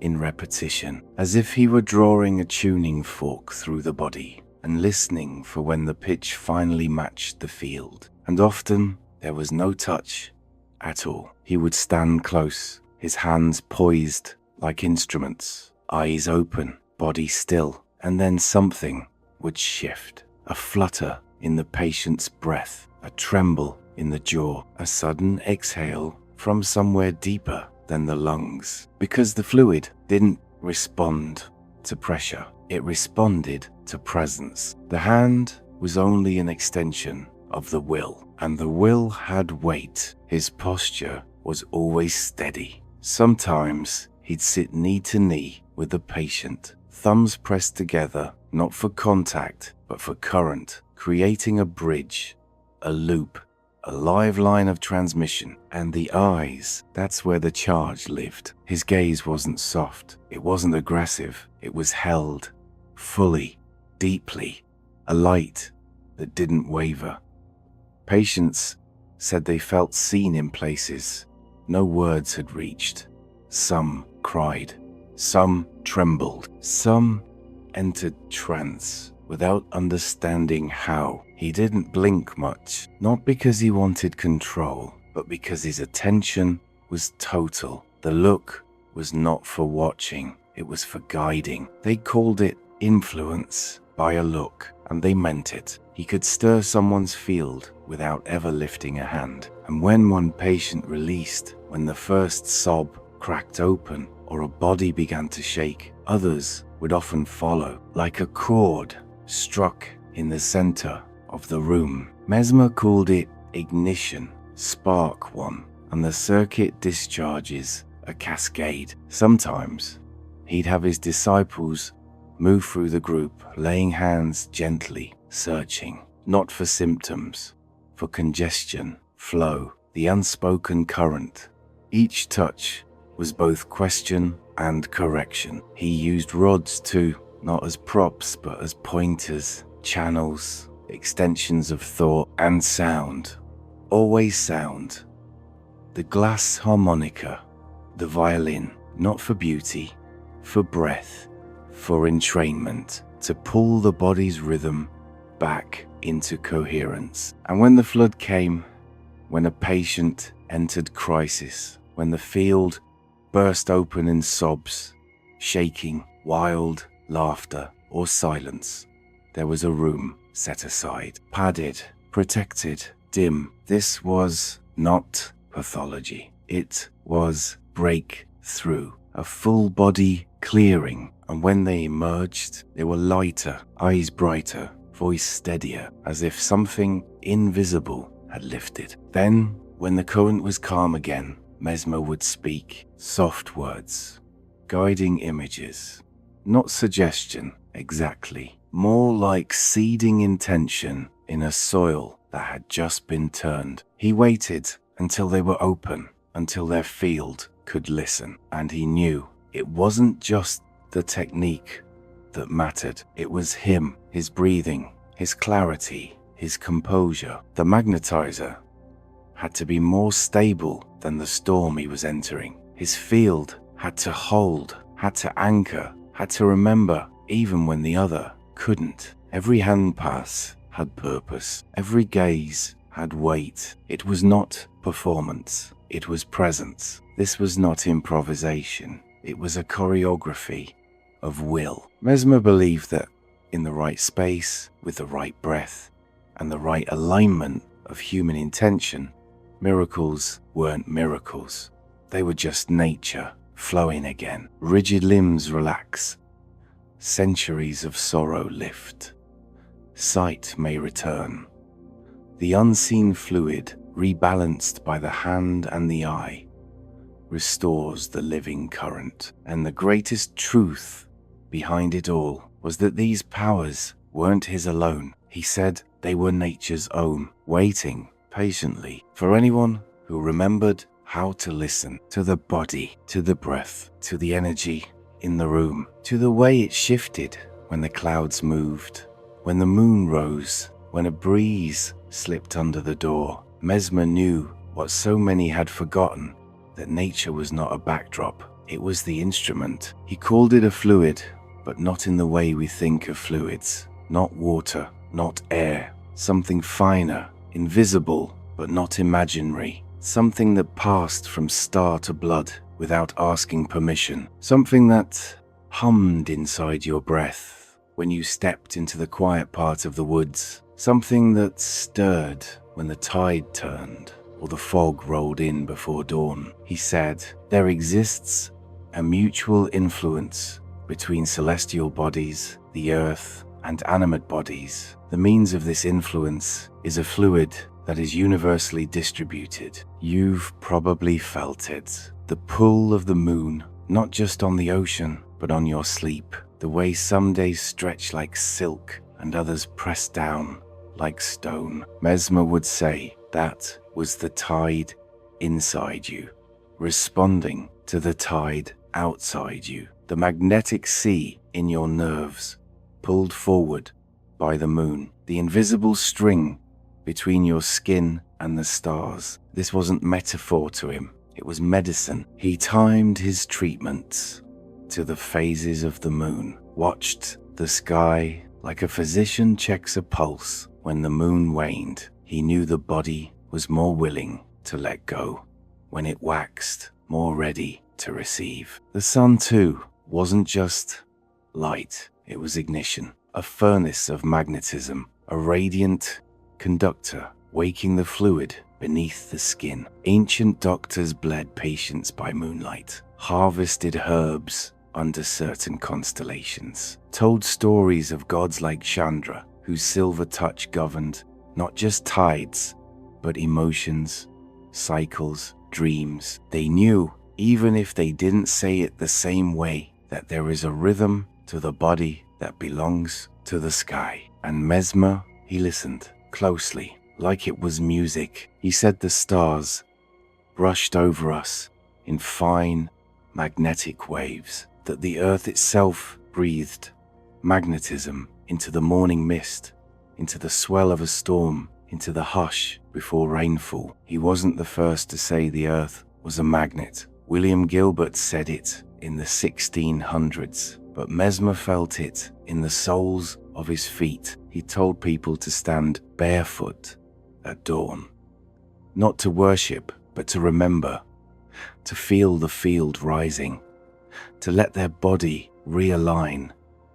in repetition, as if he were drawing a tuning fork through the body and listening for when the pitch finally matched the field. And often there was no touch at all. He would stand close, his hands poised like instruments, eyes open, body still, and then something would shift. A flutter in the patient's breath, a tremble in the jaw, a sudden exhale from somewhere deeper than the lungs, because the fluid didn't respond to pressure, it responded to presence. The hand was only an extension of the will, and the will had weight. His posture was always steady. Sometimes he'd sit knee to knee with the patient, thumbs pressed together, not for contact, but for current, creating a bridge, a loop, a live line of transmission. And the eyes, that's where the charge lived. His gaze wasn't soft, it wasn't aggressive, it was held, fully, deeply, a light that didn't waver. Patients said they felt seen in places no words had reached. Some cried, some trembled, some entered trance without understanding how. He didn't blink much, not because he wanted control, but because his attention was total. The look was not for watching, it was for guiding. They called it influence by a look, and they meant it. He could stir someone's field without ever lifting a hand. And when one patient released, when the first sob cracked open or a body began to shake, Others would often follow, like a chord struck in the center of the room. Mesmer called it ignition, spark one, and the circuit discharges a cascade. Sometimes he'd have his disciples move through the group, laying hands gently, searching, not for symptoms, for congestion, flow, the unspoken current. Each touch was both question and correction. He used rods too, not as props, but as pointers, channels, extensions of thought and sound. Always sound. The glass harmonica, the violin, not for beauty, for breath, for entrainment, to pull the body's rhythm back into coherence. And when the flood came, when a patient entered crisis, when the field burst open in sobs, shaking, wild laughter, or silence, there was a room set aside, padded, protected, dim. This was not pathology. It was breakthrough, a full body clearing. And when they emerged, they were lighter, eyes brighter, voice steadier, as if something invisible had lifted. Then, when the current was calm again, Mesmer would speak soft words, guiding images, not suggestion exactly, more like seeding intention in a soil that had just been turned. He waited until they were open, until their field could listen, and he knew it wasn't just the technique that mattered. It was him, his breathing, his clarity, his composure. The magnetizer had to be more stable than the storm he was entering. His field had to hold, had to anchor, had to remember, even when the other couldn't. Every hand pass had purpose. Every gaze had weight. It was not performance. It was presence. This was not improvisation. It was a choreography of will. Mesmer believed that in the right space, with the right breath, and the right alignment of human intention, miracles weren't miracles. They were just nature flowing again. Rigid limbs relax. Centuries of sorrow lift. Sight may return. The unseen fluid, rebalanced by the hand and the eye, restores the living current. And the greatest truth behind it all was that these powers weren't his alone. He said they were nature's own, waiting patiently for anyone who remembered how to listen to the body, to the breath, to the energy in the room, to the way it shifted when the clouds moved, when the moon rose, when a breeze slipped under the door. Mesmer knew what so many had forgotten, that nature was not a backdrop, it was the instrument. He called it a fluid, but not in the way we think of fluids. Not water, not air, something finer, invisible, but not imaginary. Something that passed from star to blood without asking permission. Something that hummed inside your breath when you stepped into the quiet part of the woods. Something that stirred when the tide turned or the fog rolled in before dawn. He said, there exists a mutual influence between celestial bodies, the earth, and animate bodies. The means of this influence is a fluid that is universally distributed. You've probably felt it. The pull of the moon, not just on the ocean, but on your sleep. The way some days stretch like silk and others press down like stone. Mesmer would say that was the tide inside you, responding to the tide outside you. The magnetic sea in your nerves, pulled forward by the moon. The invisible string between your skin and the stars. This wasn't metaphor to him, it was medicine. He timed his treatments to the phases of the moon, watched the sky like a physician checks a pulse. When the moon waned, he knew the body was more willing to let go. When it waxed, more ready to receive. The sun, too, wasn't just light, it was ignition, a furnace of magnetism, a radiant conductor waking the fluid beneath the skin. Ancient doctors bled patients by moonlight, harvested herbs under certain constellations, told stories of gods like Chandra, whose silver touch governed not just tides, but emotions, cycles, dreams. They knew, even if they didn't say it the same way, that there is a rhythm to the body that belongs to the sky. And Mesmer, he listened closely, like it was music. He said the stars brushed over us in fine, magnetic waves, that the earth itself breathed magnetism into the morning mist, into the swell of a storm, into the hush before rainfall. He wasn't the first to say the earth was a magnet. William Gilbert said it in the 1600s, but Mesmer felt it in the soles of his feet. He told people to stand barefoot at dawn, not to worship, but to remember, to feel the field rising, to let their body realign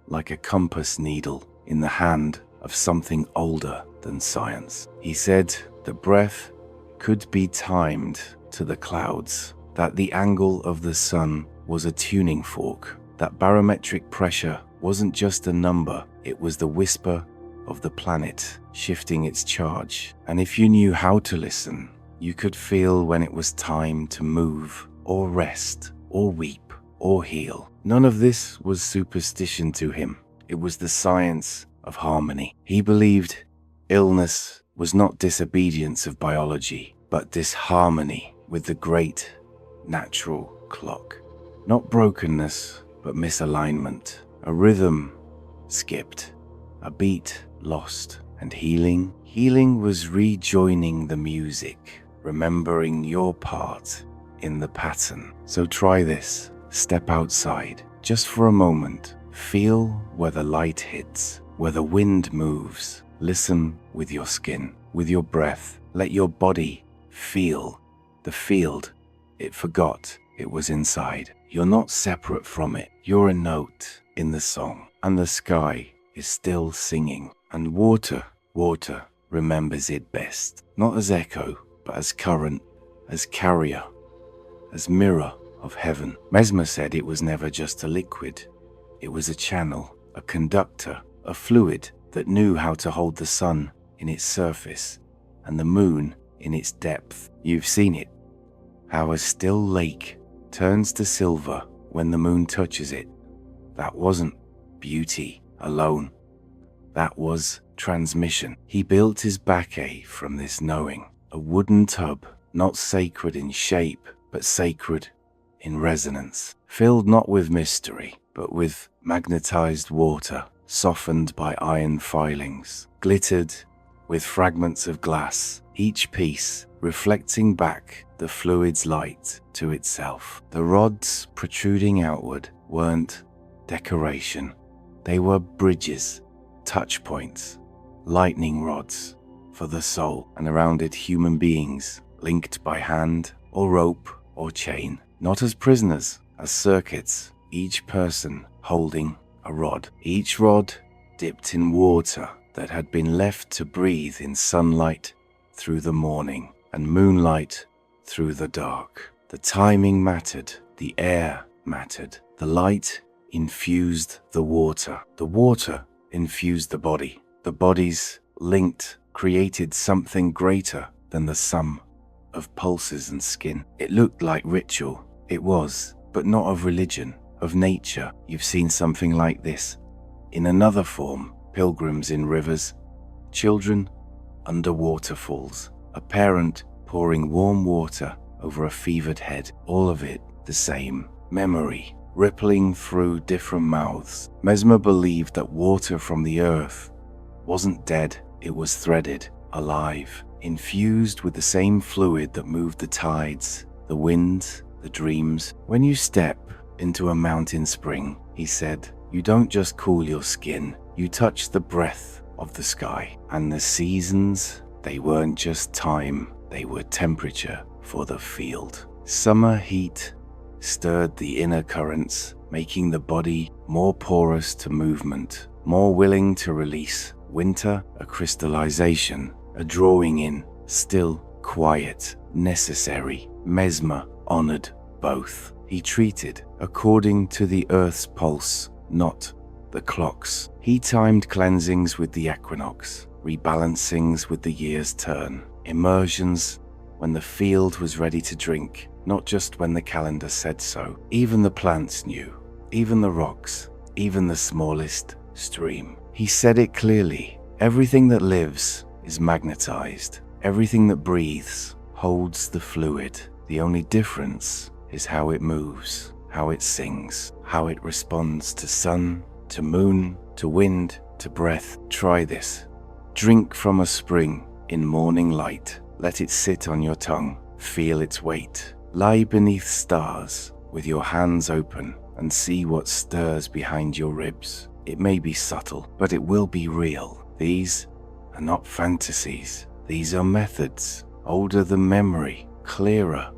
like a compass needle in the hand of something older than science. He said the breath could be timed to the clouds, that the angle of the sun was a tuning fork, that barometric pressure wasn't just a number, it was the whisper of the planet shifting its charge. And if you knew how to listen, you could feel when it was time to move, or rest, or weep, or heal. None of this was superstition to him. It was the science of harmony. He believed illness was not disobedience of biology, but disharmony with the great natural clock. Not brokenness, but misalignment. A rhythm skipped, a beat lost, and healing. Healing was rejoining the music, remembering your part in the pattern. So try this. Step outside, just for a moment. Feel where the light hits, where the wind moves. Listen with your skin, with your breath. Let your body feel the field it forgot it was inside. You're not separate from it. You're a note in the song, and the sky is still singing. And water remembers it best, not as echo, but as current, as carrier, as mirror of heaven. Mesmer said it was never just a liquid. It was a channel, a conductor, a fluid that knew how to hold the sun in its surface and the moon in its depth. You've seen it, how a still lake turns to silver when the moon touches it. That wasn't beauty alone. That was transmission. He built his baquet from this knowing, a wooden tub, not sacred in shape, but sacred in resonance, filled not with mystery, but with magnetized water, softened by iron filings, glittered with fragments of glass, each piece reflecting back the fluid's light to itself. The rods protruding outward weren't decoration. They were bridges, touch points, lightning rods for the soul, and around it human beings, linked by hand or rope or chain, not as prisoners, as circuits, each person holding a rod, each rod dipped in water that had been left to breathe in sunlight through the morning and moonlight through the dark. The timing mattered, the air mattered, the light infused the water infused the body. The bodies linked created something greater than the sum of pulses and skin. It looked like ritual. It was, but not of religion, of nature. You've seen something like this in another form: pilgrims in rivers, children under waterfalls, a parent pouring warm water over a fevered head. All of it the same memory, rippling through different mouths. Mesmer believed that water from the earth wasn't dead, it was threaded, alive, infused with the same fluid that moved the tides, the winds, the dreams. When you step into a mountain spring, he said, you don't just cool your skin, you touch the breath of the sky. And the seasons, they weren't just time, they were temperature for the field. Summer heat stirred the inner currents, making the body more porous to movement, more willing to release. Winter, a crystallization, a drawing in, still, quiet, necessary. Mesmer honored both. He treated according to the Earth's pulse, not the clocks. He timed cleansings with the equinox, rebalancings with the year's turn, immersions when the field was ready to drink, not just when the calendar said so. Even the plants knew, even the rocks, even the smallest stream. He said it clearly. Everything that lives is magnetized. Everything that breathes holds the fluid. The only difference is how it moves, how it sings, how it responds to sun, to moon, to wind, to breath. Try this. Drink from a spring in morning light. Let it sit on your tongue. Feel its weight. Lie beneath stars with your hands open and see what stirs behind your ribs. It may be subtle, but it will be real. These are not fantasies. These are methods, older than memory, clearer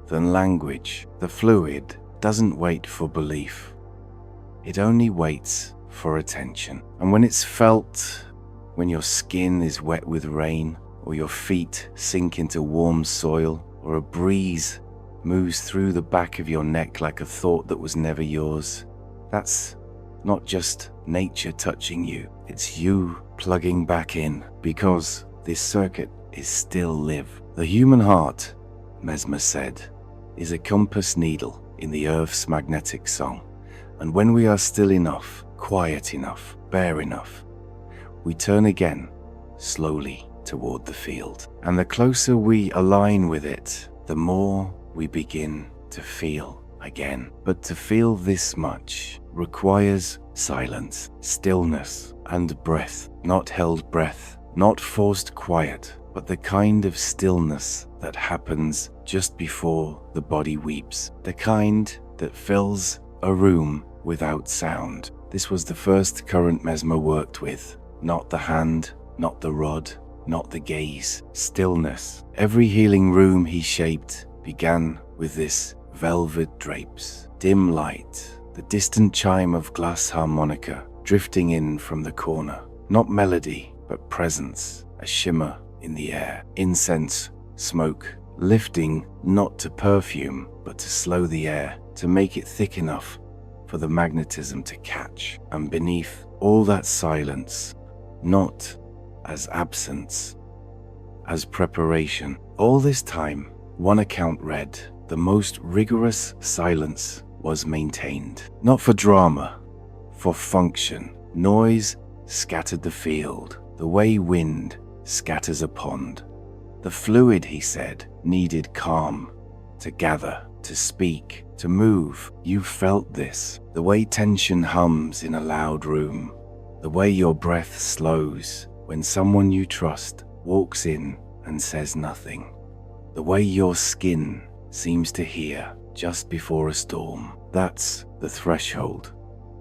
than language. The fluid doesn't wait for belief. It only waits for attention. And when it's felt, when your skin is wet with rain, or your feet sink into warm soil, or a breeze moves through the back of your neck like a thought that was never yours, that's not just nature touching you, it's you plugging back in, because this circuit is still live. The human heart, Mesmer said, is a compass needle in the Earth's magnetic song. And when we are still enough, quiet enough, bare enough, we turn again, slowly, toward the field. And the closer we align with it, the more we begin to feel again. But to feel this much requires silence, stillness, and breath. Not held breath, not forced quiet, but the kind of stillness that happens just before the body weeps. The kind that fills a room without sound. This was the first current Mesmer worked with. Not the hand, not the rod, not the gaze. Stillness. Every healing room he shaped began with this: velvet drapes, dim light, the distant chime of glass harmonica drifting in from the corner. Not melody, but presence, a shimmer in the air. Incense, smoke, lifting not to perfume, but to slow the air, to make it thick enough for the magnetism to catch. And beneath all that silence, not as absence, as preparation. All this time, one account read, the most rigorous silence was maintained. Not for drama, for function. Noise scattered the field, the way wind scatters a pond. The fluid, he said, needed calm to gather, to speak, to move. You felt this, the way tension hums in a loud room, the way your breath slows when someone you trust walks in and says nothing, the way your skin seems to hear just before a storm. That's the threshold.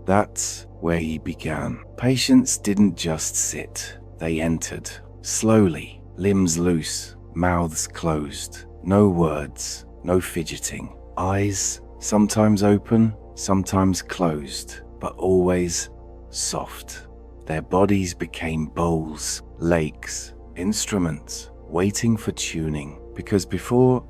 That's where he began. Patients didn't just sit, they entered, slowly, limbs loose, mouths closed, no words, no fidgeting, eyes sometimes open, sometimes closed, but always soft. Their bodies became bowls, lakes, instruments, waiting for tuning, because before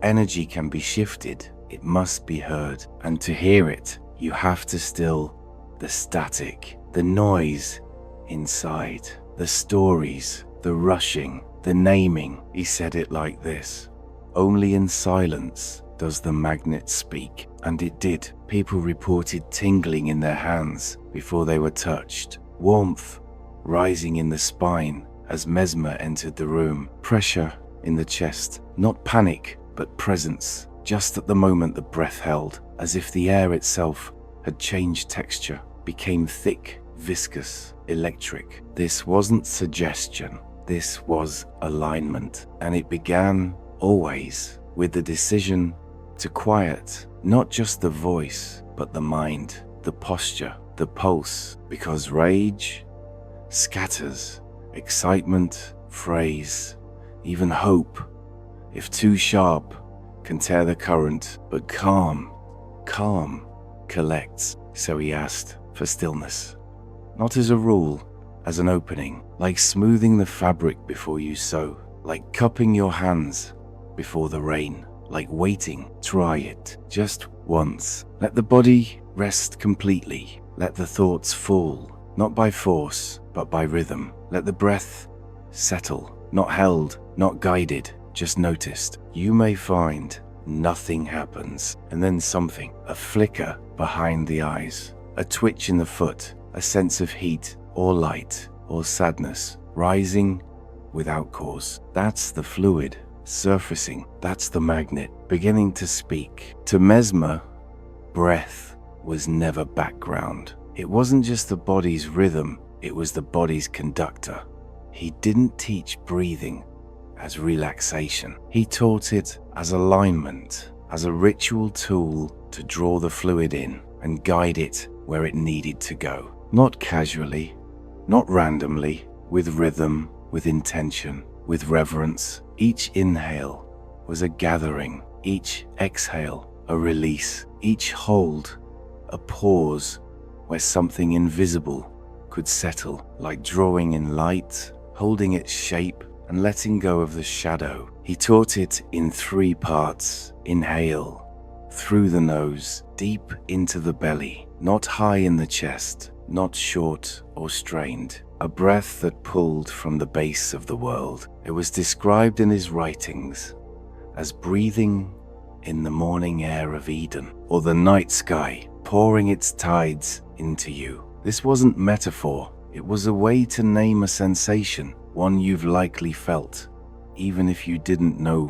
energy can be shifted, it must be heard. And to hear it, you have to still the static, the noise inside, the stories, the rushing, the naming. He said it like this: only in silence does the magnet speak. And it did. People reported tingling in their hands before they were touched, warmth rising in the spine as Mesmer entered the room, pressure in the chest, not panic, but presence, just at the moment the breath held, as if the air itself had changed texture, became thick, viscous, electric. This wasn't suggestion, this was alignment, and it began always with the decision to quiet not just the voice, but the mind, the posture, the pulse, because rage scatters, excitement frays, even hope, if too sharp, can tear the current, but calm collects. So he asked for stillness, not as a rule, as an opening, like smoothing the fabric before you sew, like cupping your hands before the rain, like waiting. Try it just once. Let the body rest completely. Let the thoughts fall, not by force, but by rhythm. Let the breath settle, not held, not guided, just noticed. You may find nothing happens, and then something, a flicker behind the eyes, a twitch in the foot, a sense of heat or light or sadness rising without cause. That's the fluid surfacing. That's the magnet beginning to speak. To Mesmer, breath was never background. It wasn't just the body's rhythm, it was the body's conductor. He didn't teach breathing as relaxation. He taught it as alignment, as a ritual tool to draw the fluid in and guide it where it needed to go. Not casually, not randomly, with rhythm, with intention, with reverence. Each inhale was a gathering, each exhale a release, each hold a pause where something invisible could settle, like drawing in light, holding its shape and letting go of the shadow. He taught it in 3 parts. Inhale, through the nose, deep into the belly, not high in the chest, not short or strained. A breath that pulled from the base of the world. It was described in his writings as breathing in the morning air of Eden, or the night sky pouring its tides into you. This wasn't metaphor. It was a way to name a sensation, one you've likely felt, even if you didn't know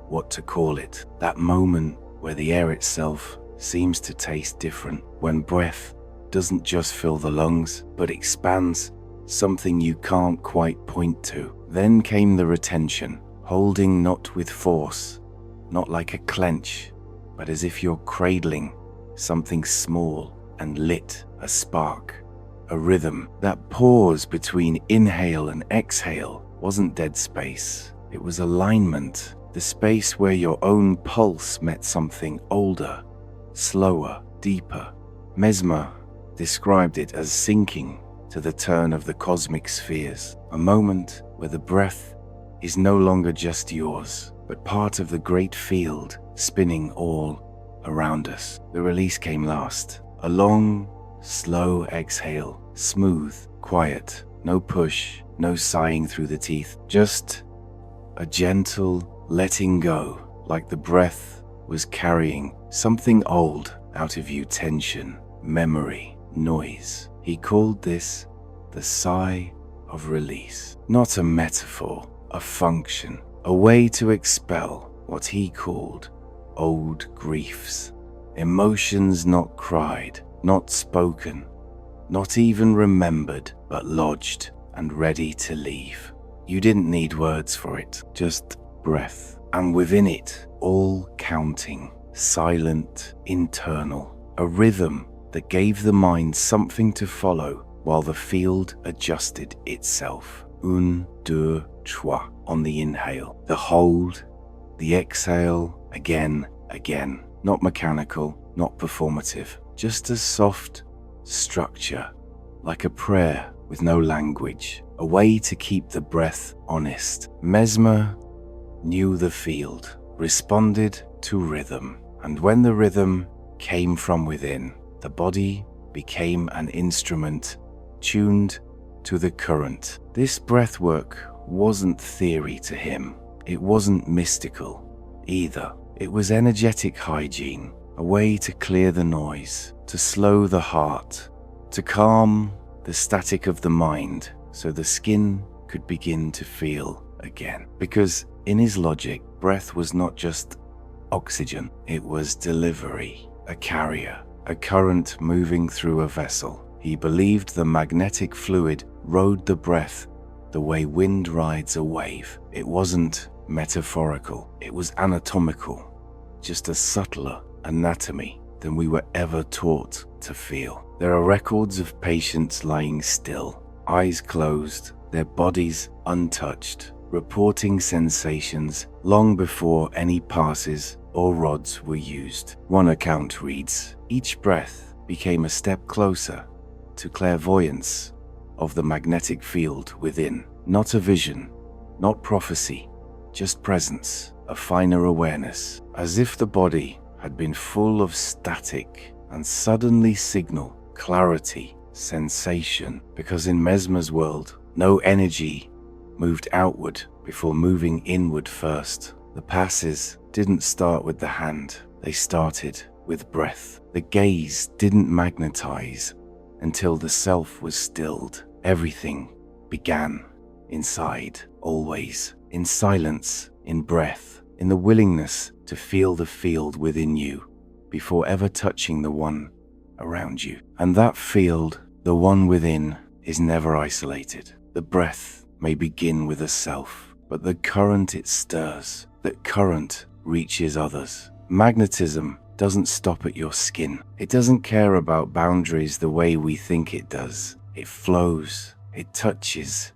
what to call it. That moment where the air itself seems to taste different, when breath doesn't just fill the lungs, but expands something you can't quite point to. Then came the retention, holding not with force, not like a clench, but as if you're cradling something small and lit, a spark, a rhythm. That pause between inhale and exhale wasn't dead space. It was alignment, the space where your own pulse met something older, slower, deeper. Mesmer described it as sinking to the turn of the cosmic spheres, a moment where the breath is no longer just yours, but part of the great field spinning all around us. The release came last, a long, slow exhale, smooth, quiet, no push, no sighing through the teeth, just a gentle letting go, like the breath was carrying something old out of you, tension, memory, noise. He called this the sigh of release. Not a metaphor, a function, a way to expel what he called old griefs, emotions not cried, not spoken, not even remembered, but lodged and ready to leave. You didn't need words for it, just breath, and within it, all counting, silent, internal, a rhythm that gave the mind something to follow while the field adjusted itself. Un, deux, trois on the inhale, the hold, the exhale, again, not mechanical, not performative, just a soft structure, like a prayer with no language, a way to keep the breath honest. Mesmer knew the field, responded to rhythm, and when the rhythm came from within, the body became an instrument tuned to the current. This breathwork wasn't theory to him. It wasn't mystical either. It was energetic hygiene, a way to clear the noise, to slow the heart, to calm the static of the mind so the skin could begin to feel again. Because in his logic, breath was not just oxygen, it was delivery, a carrier, a current moving through a vessel. He believed the magnetic fluid rode the breath the way wind rides a wave. It wasn't metaphorical, it was anatomical, just a subtler anatomy than we were ever taught to feel. There are records of patients lying still, eyes closed, their bodies untouched, reporting sensations long before any passes or rods were used. One account reads, each breath became a step closer to clairvoyance of the magnetic field within. Not a vision, not prophecy, just presence. a finer awareness, as if the body had been full of static and suddenly signal clarity, sensation, because in Mesmer's world, no energy moved outward before moving inward first. The passes didn't start with the hand, they started with breath. The gaze didn't magnetize until the self was stilled. Everything began inside, always, in silence, in breath, in the willingness to feel the field within you before ever touching the one around you. And that field, the one within, is never isolated. The breath may begin with a self, but the current it stirs, that current reaches others. Magnetism doesn't stop at your skin. It doesn't care about boundaries the way we think it does. It flows, it touches,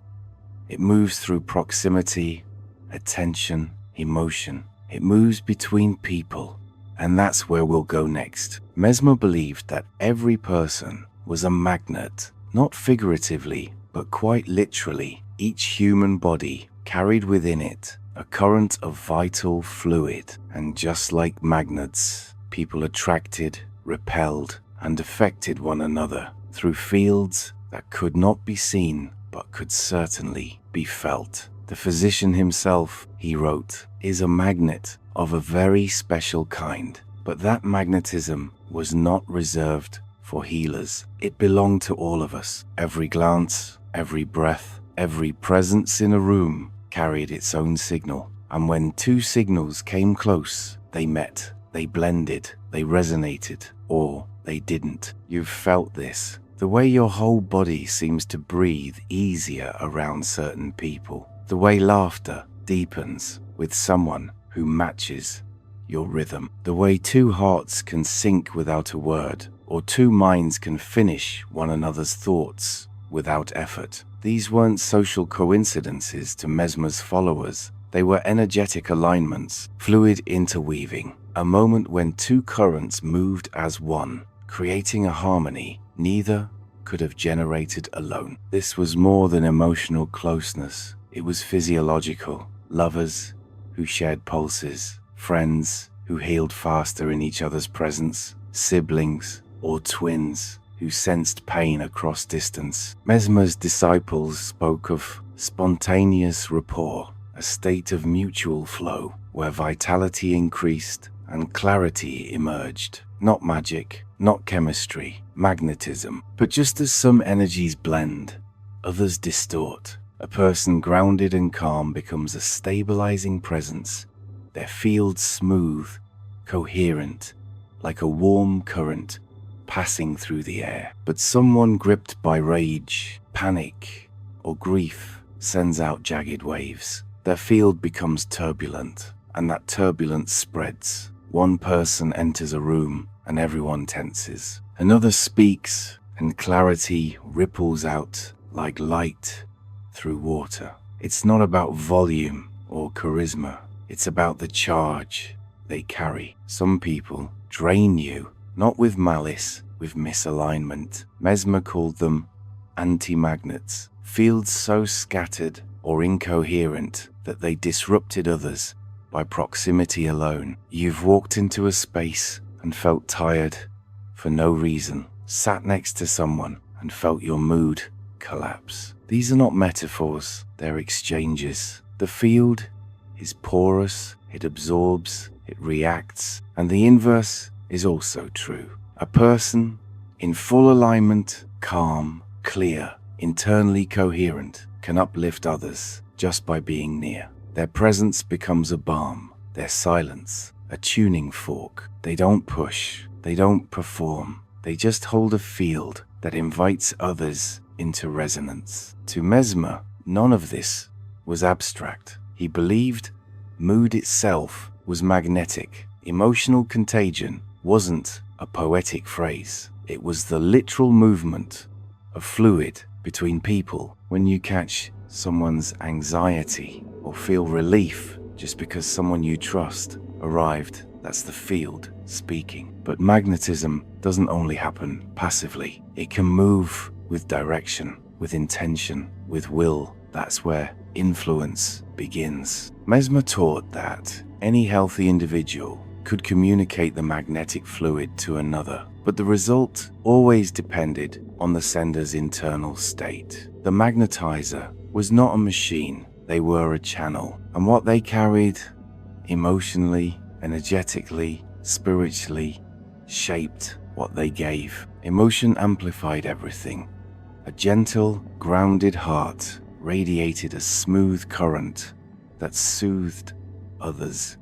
it moves through proximity, attention, emotion. It moves between people, and that's where we'll go next. Mesmer believed that every person was a magnet, not figuratively, but quite literally. Each human body carried within it a current of vital fluid, and just like magnets, people attracted, repelled, and affected one another through fields that could not be seen but could certainly be felt. The physician himself, he wrote, is a magnet of a very special kind, but that magnetism was not reserved for healers. It belonged to all of us. Every glance, every breath, every presence in a room carried its own signal. And when two signals came close, they met, they blended, they resonated, or they didn't. You've felt this. The way your whole body seems to breathe easier around certain people. The way laughter deepens with someone who matches your rhythm. The way two hearts can sync without a word, or two minds can finish one another's thoughts without effort. These weren't social coincidences to Mesmer's followers. They were energetic alignments, fluid interweaving, a moment when two currents moved as one, creating a harmony neither could have generated alone. This was more than emotional closeness. It was physiological. Lovers who shared pulses, friends who healed faster in each other's presence, siblings or twins who sensed pain across distance. Mesmer's disciples spoke of spontaneous rapport, a state of mutual flow where vitality increased and clarity emerged. Not magic, not chemistry, magnetism. But just as some energies blend, others distort. A person grounded and calm becomes a stabilizing presence, their field smooth, coherent, like a warm current passing through the air. But someone gripped by rage, panic, or grief sends out jagged waves. Their field becomes turbulent, and that turbulence spreads. One person enters a room, and everyone tenses. Another speaks, and clarity ripples out like light through water. It's not about volume or charisma. It's about the charge they carry. Some people drain you, not with malice, with misalignment. Mesmer called them anti-magnets, fields so scattered or incoherent that they disrupted others by proximity alone. You've walked into a space and felt tired for no reason, sat next to someone and felt your mood collapse. These are not metaphors, they're exchanges. The field is porous, it absorbs, it reacts, and the inverse is also true. A person in full alignment, calm, clear, internally coherent, can uplift others just by being near. Their presence becomes a balm, their silence a tuning fork. They don't push, they don't perform, they just hold a field that invites others into resonance. To Mesmer, none of this was abstract. He believed mood itself was magnetic. Emotional contagion wasn't a poetic phrase. It was the literal movement of fluid between people. When you catch someone's anxiety or feel relief just because someone you trust arrived, that's the field speaking. But magnetism doesn't only happen passively. It can move with direction, with intention, with will. That's where influence begins. Mesmer taught that any healthy individual could communicate the magnetic fluid to another, but the result always depended on the sender's internal state. The magnetizer was not a machine, they were a channel, and what they carried emotionally, energetically, spiritually, shaped what they gave. Emotion amplified everything. A gentle, grounded heart radiated a smooth current that soothed others.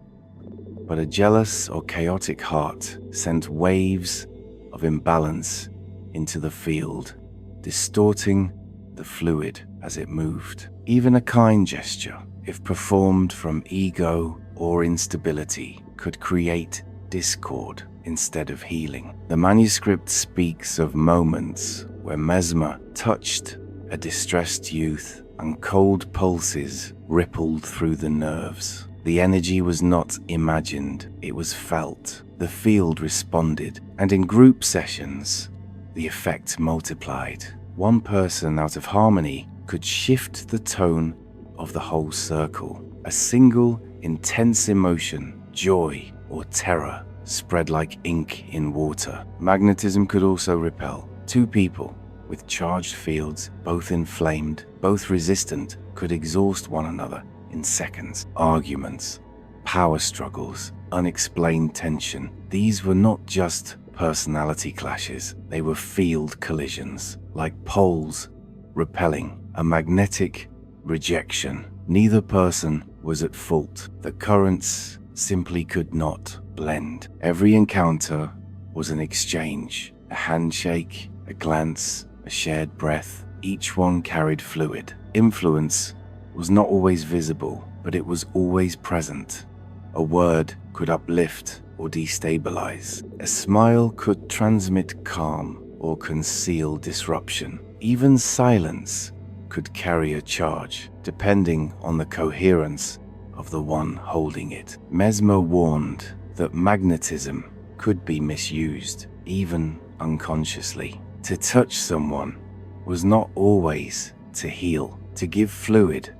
But a jealous or chaotic heart sent waves of imbalance into the field, distorting the fluid as it moved. Even a kind gesture, if performed from ego or instability, could create discord instead of healing. The manuscript speaks of moments where Mesmer touched a distressed youth and cold pulses rippled through the nerves. The energy was not imagined, it was felt. The field responded, and in group sessions, the effect multiplied. One person out of harmony could shift the tone of the whole circle. A single intense emotion, joy or terror, spread like ink in water. Magnetism could also repel. Two people with charged fields, both inflamed, both resistant, could exhaust one another in seconds. Arguments, power struggles, unexplained tension. These were not just personality clashes, they were field collisions, like poles repelling, a magnetic rejection. Neither person was at fault. The currents simply could not blend. Every encounter was an exchange, a handshake, a glance, a shared breath. Each one carried fluid. Influence was not always visible, but it was always present. A word could uplift or destabilize. A smile could transmit calm or conceal disruption. Even silence could carry a charge, depending on the coherence of the one holding it. Mesmer warned that magnetism could be misused, even unconsciously. To touch someone was not always to heal. To give fluid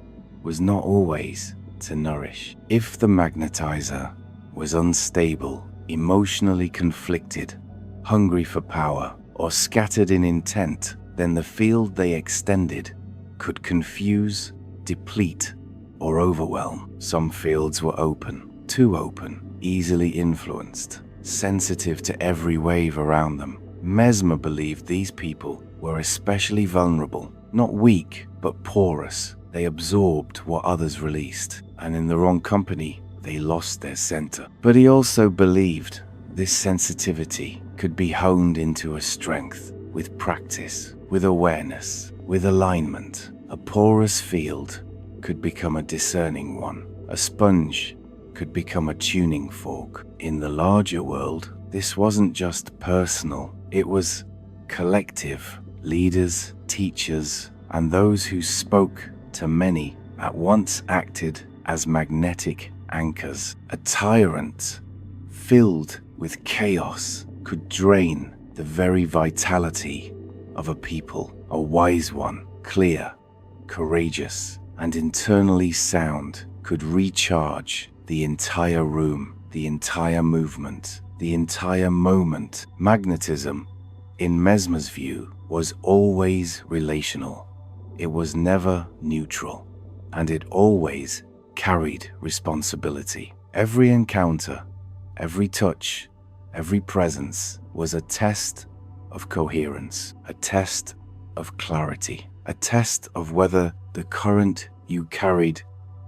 was not always to nourish. If the magnetizer was unstable, emotionally conflicted, hungry for power, or scattered in intent, then the field they extended could confuse, deplete, or overwhelm. Some fields were open, too open, easily influenced, sensitive to every wave around them. Mesmer believed these people were especially vulnerable, not weak, but porous. They absorbed what others released, and in the wrong company, they lost their center. But he also believed this sensitivity could be honed into a strength with practice, with awareness, with alignment. A porous field could become a discerning one. A sponge could become a tuning fork. In the larger world, this wasn't just personal, it was collective. Leaders, teachers, and those who spoke to many at once acted as magnetic anchors. A tyrant filled with chaos could drain the very vitality of a people. A wise one, clear, courageous, and internally sound, could recharge the entire room, the entire movement, the entire moment. Magnetism, in Mesmer's view, was always relational. It was never neutral, and it always carried responsibility. Every encounter, every touch, every presence was a test of coherence, a test of clarity, a test of whether the current you carried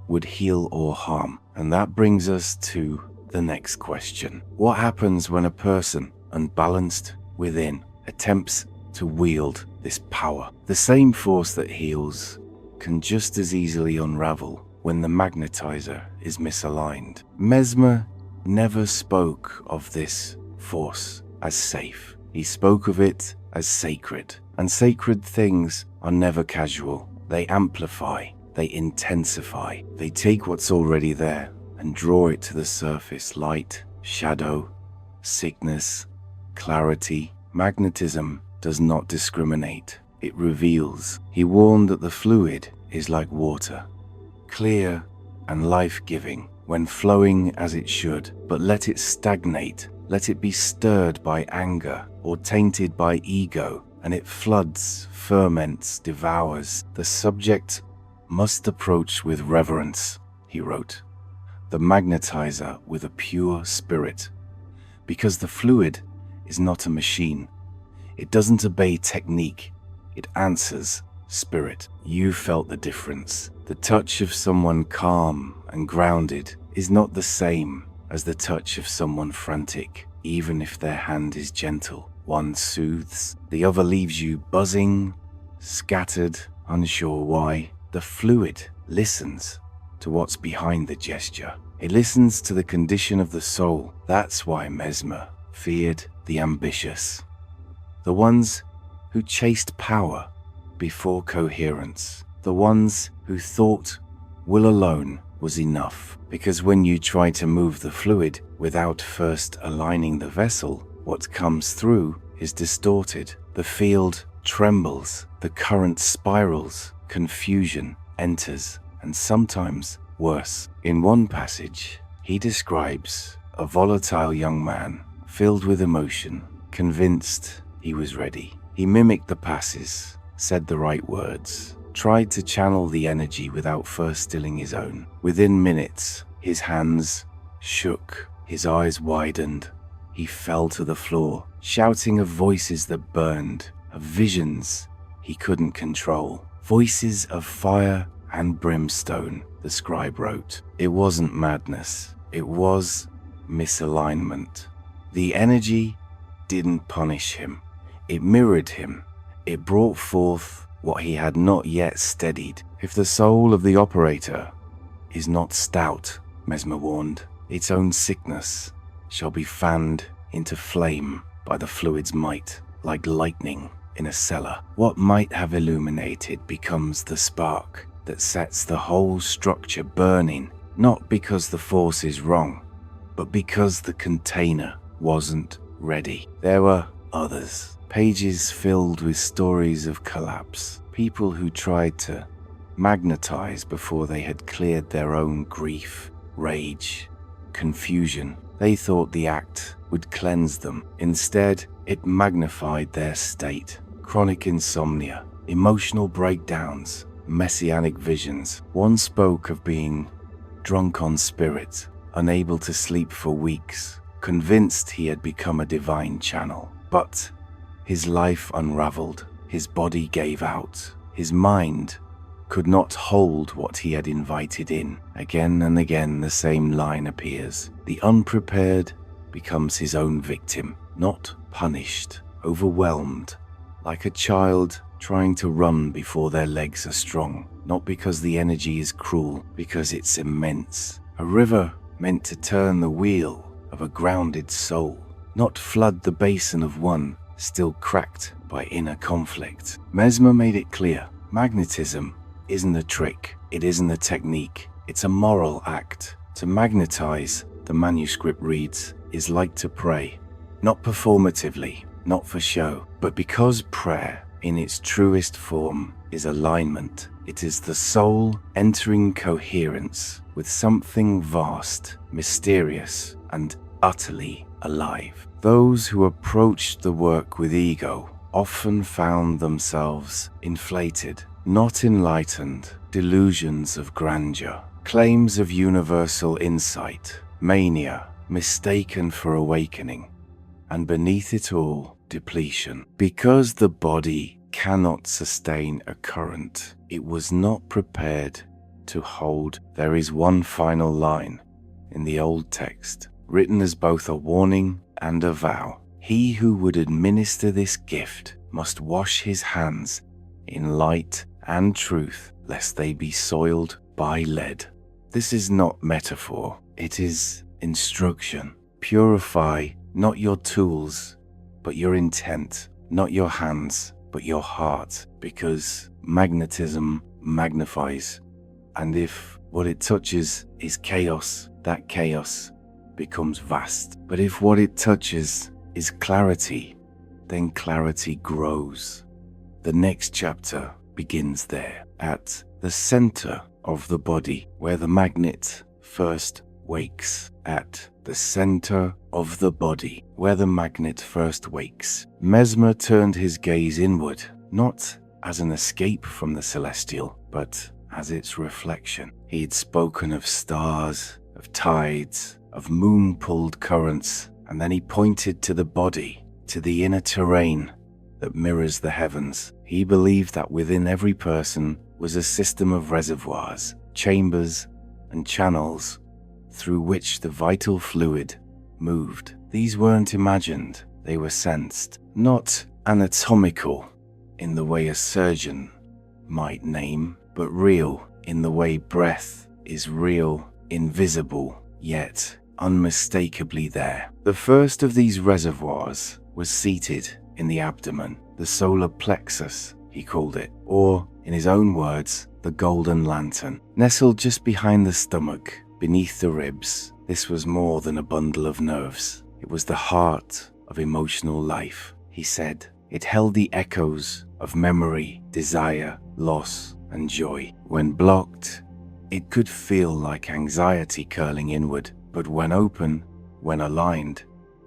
would heal or harm. And that brings us to the next question. What happens when a person, unbalanced within, attempts to wield this power? The same force that heals can just as easily unravel when the magnetizer is misaligned. Mesmer never spoke of this force as safe. He spoke of it as sacred. And sacred things are never casual. They amplify, they intensify. They take what's already there and draw it to the surface. Light, shadow, sickness, clarity. Magnetism does not discriminate. It reveals. He warned that the fluid is like water. clear and life-giving when flowing as it should, but let it stagnate, let it be stirred by anger or tainted by ego, and it floods, ferments, devours. The subject must approach with reverence, he wrote, the magnetizer with a pure spirit, because the fluid is not a machine. It doesn't obey technique, it answers spirit. You felt the difference. The touch of someone calm and grounded is not the same as the touch of someone frantic, even if their hand is gentle. One soothes, the other leaves you buzzing, scattered, unsure why. The fluid listens to what's behind the gesture. It listens to the condition of the soul. That's why Mesmer feared the ambitious, the ones who chased power before coherence, the ones who thought will alone was enough. Because when you try to move the fluid without first aligning the vessel, what comes through is distorted. The field trembles, the current spirals, confusion enters, and sometimes worse. In one passage, he describes a volatile young man filled with emotion, convinced he was ready. He mimicked the passes, said the right words, tried to channel the energy without first stilling his own. Within minutes, his hands shook, his eyes widened. He fell to the floor, shouting of voices that burned, of visions he couldn't control. Voices of fire and brimstone, the scribe wrote. It wasn't madness, it was misalignment. The energy didn't punish him, it mirrored him. It brought forth what he had not yet steadied. If the soul of the operator is not stout, Mesmer warned, its own sickness shall be fanned into flame by the fluid's might, like lightning in a cellar. What might have illuminated becomes the spark that sets the whole structure burning, not because the force is wrong, but because the container wasn't ready. There were others, pages filled with stories of collapse, people who tried to magnetize before they had cleared their own grief, rage, confusion. They thought the act would cleanse them. Instead, it magnified their state. Chronic insomnia, emotional breakdowns, messianic visions. One spoke of being drunk on spirit, unable to sleep for weeks, convinced he had become a divine channel. But his life unraveled, his body gave out, his mind could not hold what he had invited in. Again and again the same line appears. The unprepared becomes his own victim, not punished, overwhelmed, like a child trying to run before their legs are strong, not because the energy is cruel, because it's immense. A river meant to turn the wheel of a grounded soul, not flood the basin of one still cracked by inner conflict. Mesmer made it clear, magnetism isn't a trick, it isn't a technique, it's a moral act. To magnetize, the manuscript reads, is like to pray, not performatively, not for show, but because prayer, in its truest form, is alignment. It is the soul entering coherence with something vast, mysterious, and utterly alive. Those who approached the work with ego often found themselves inflated, not enlightened. Delusions of grandeur, claims of universal insight, mania mistaken for awakening, and beneath it all, depletion. Because the body cannot sustain a current it was not prepared to hold. There is one final line in the old text, written as both a warning and a vow. He who would administer this gift must wash his hands in light and truth, lest they be soiled by lead. This is not metaphor, it is instruction. Purify not your tools, but your intent, not your hands, but your heart, because magnetism magnifies, and if what it touches is chaos, that chaos becomes vast. But if what it touches is clarity, then clarity grows. The next chapter begins there. At the center of the body, where the magnet first wakes. At the center of the body, where the magnet first wakes. Mesmer turned his gaze inward, not as an escape from the celestial, but as its reflection. He'd spoken of stars, of tides, of moon-pulled currents, and then he pointed to the body, to the inner terrain that mirrors the heavens. He believed that within every person was a system of reservoirs, chambers, and channels through which the vital fluid moved. These weren't imagined, they were sensed, not anatomical in the way a surgeon might name, but real in the way breath is real, invisible, yet unmistakably there. The first of these reservoirs was seated in the abdomen, the solar plexus, he called it, or, in his own words, the golden lantern. Nestled just behind the stomach, beneath the ribs, this was more than a bundle of nerves. It was the heart of emotional life, he said. It held the echoes of memory, desire, loss, and joy. When blocked, it could feel like anxiety curling inward, but when open, when aligned,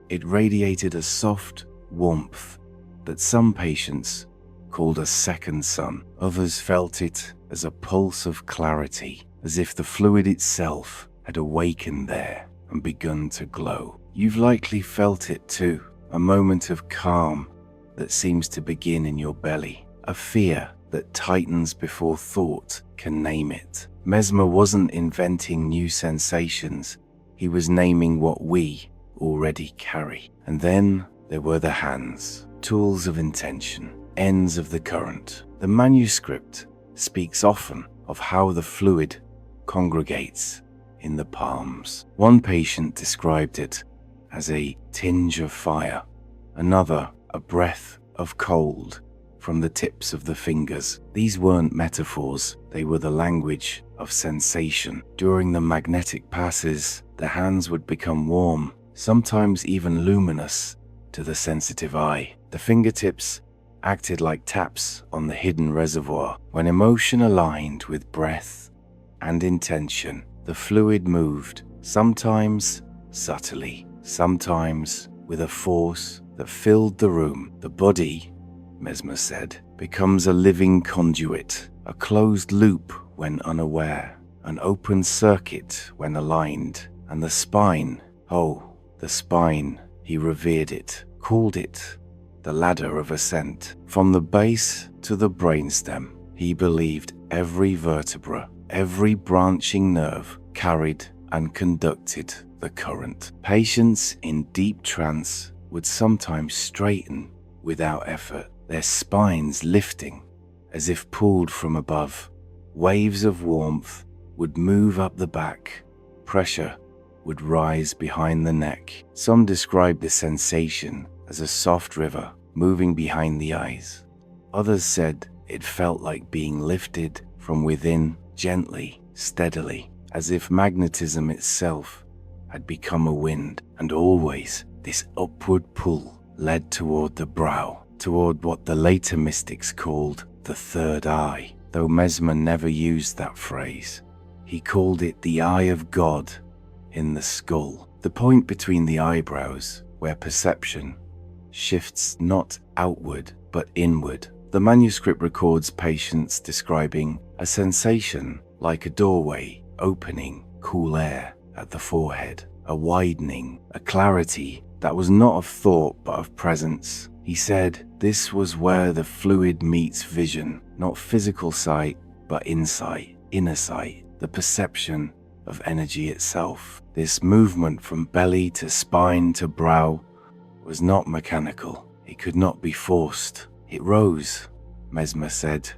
it radiated a soft warmth that some patients called a second sun. Others felt it as a pulse of clarity, as if the fluid itself had awakened there and begun to glow. You've likely felt it too, a moment of calm that seems to begin in your belly, a fear that tightens before thought can name it. Mesmer wasn't inventing new sensations, he was naming what we already carry. And then there were the hands, tools of intention, ends of the current. The manuscript speaks often of how the fluid congregates in the palms. One patient described it as a tinge of fire, another a breath of cold from the tips of the fingers. These weren't metaphors, they were the language of sensation. During the magnetic passes, the hands would become warm, sometimes even luminous to the sensitive eye. The fingertips acted like taps on the hidden reservoir. When emotion aligned with breath and intention, the fluid moved, sometimes subtly, sometimes with a force that filled the room. The body, Mesmer said, becomes a living conduit, a closed loop when unaware, an open circuit when aligned. And the spine, oh, the spine, he revered it, called it the ladder of ascent. From the base to the brainstem, he believed every vertebra, every branching nerve carried and conducted the current. Patients in deep trance would sometimes straighten without effort, their spines lifting as if pulled from above. Waves of warmth would move up the back, pressure would rise behind the neck. Some described the sensation as a soft river moving behind the eyes. Others said it felt like being lifted from within, gently, steadily, as if magnetism itself had become a wind. And always this upward pull led toward the brow, toward what the later mystics called the third eye. Though Mesmer never used that phrase, he called it the eye of God in the skull, the point between the eyebrows where perception shifts not outward but inward. The manuscript records patients describing a sensation like a doorway opening, cool air at the forehead, a widening, a clarity that was not of thought but of presence. He said this was where the fluid meets vision, not physical sight but insight, inner sight, the perception of energy itself. This movement from belly to spine to brow was not mechanical. It could not be forced. It rose, Mesmer said,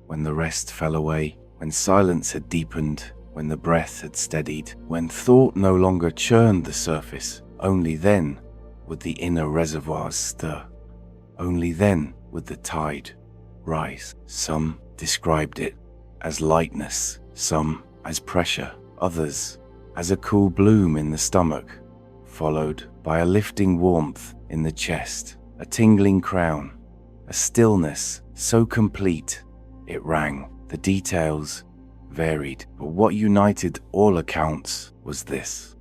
when the rest fell away, when silence had deepened, when the breath had steadied, when thought no longer churned the surface. Only then would the inner reservoirs stir. Only then would the tide rise. Some described it as lightness, some as pressure, others as a cool bloom in the stomach, followed by a lifting warmth in the chest, a tingling crown, a stillness so complete it rang. The details varied, but what united all accounts was this: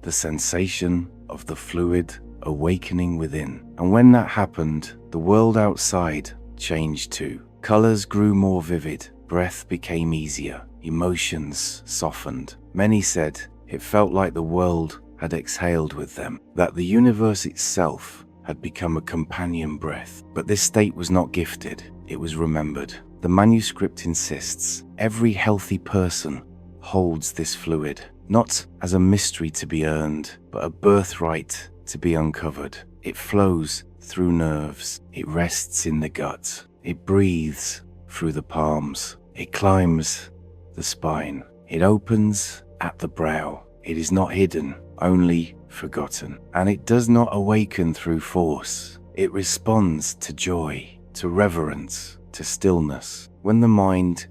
the sensation of the fluid awakening within. And when that happened, the world outside changed too. Colors grew more vivid, breath became easier, emotions softened. Many said it felt like the world had exhaled with them, that the universe itself had become a companion breath. But this state was not gifted, it was remembered. The manuscript insists every healthy person holds this fluid, not as a mystery to be earned, but a birthright to be uncovered. It flows through nerves, it rests in the gut, it breathes through the palms, it climbs the spine, it opens at the brow. It is not hidden, only forgotten. And it does not awaken through force. It responds to joy, to reverence, to stillness. When the mind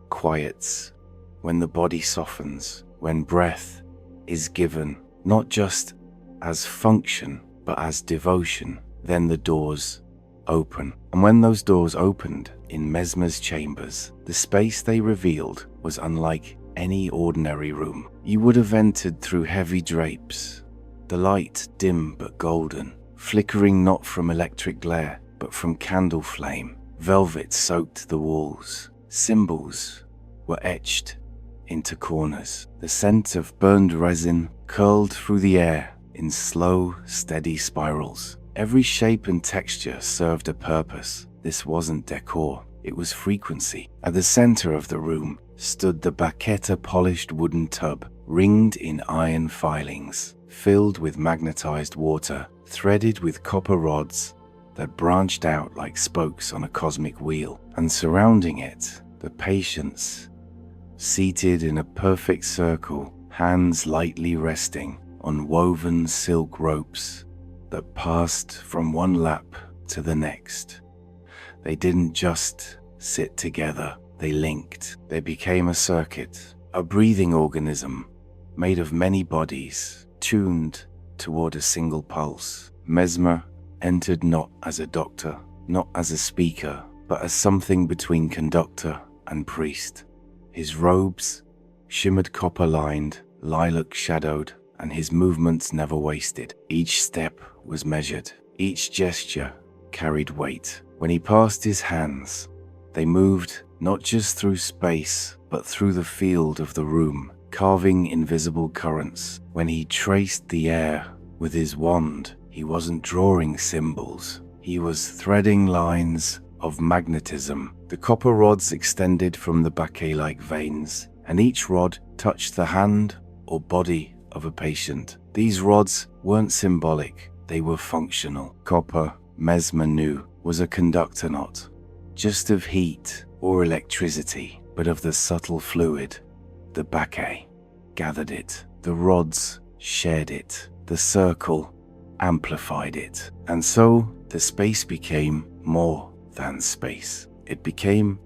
quiets, when the body softens, when breath is given, not just as function, but as devotion, then the doors open. And when those doors opened in Mesmer's chambers, the space they revealed was unlike any ordinary room. You would have entered through heavy drapes, the light dim but golden, flickering not from electric glare, but from candle flame. Velvet soaked the walls. Symbols were etched into corners. The scent of burned resin curled through the air in slow, steady spirals. Every shape and texture served a purpose. This wasn't decor, it was frequency. At the center of the room stood the Baqueta polished wooden tub, ringed in iron filings, filled with magnetized water, threaded with copper rods that branched out like spokes on a cosmic wheel. And surrounding it, the patients, seated in a perfect circle, hands lightly resting on woven silk ropes that passed from one lap to the next. They didn't just sit together, they linked. They became a circuit, a breathing organism made of many bodies, tuned toward a single pulse. Mesmer entered not as a doctor, not as a speaker, but as something between conductor and priest. His robes shimmered copper-lined, lilac-shadowed, and his movements never wasted. Each step was measured, each gesture carried weight. When he passed his hands, they moved not just through space, but through the field of the room, carving invisible currents. When he traced the air with his wand, he wasn't drawing symbols, he was threading lines of magnetism. The copper rods extended from the baquet-like veins, and each rod touched the hand or body of a patient. These rods weren't symbolic, they were functional. Copper, Mesmer knew, was a conductor not just of heat or electricity, but of the subtle fluid. The baquet gathered it, the rods shared it, the circle amplified it. And so the space became more than space. It became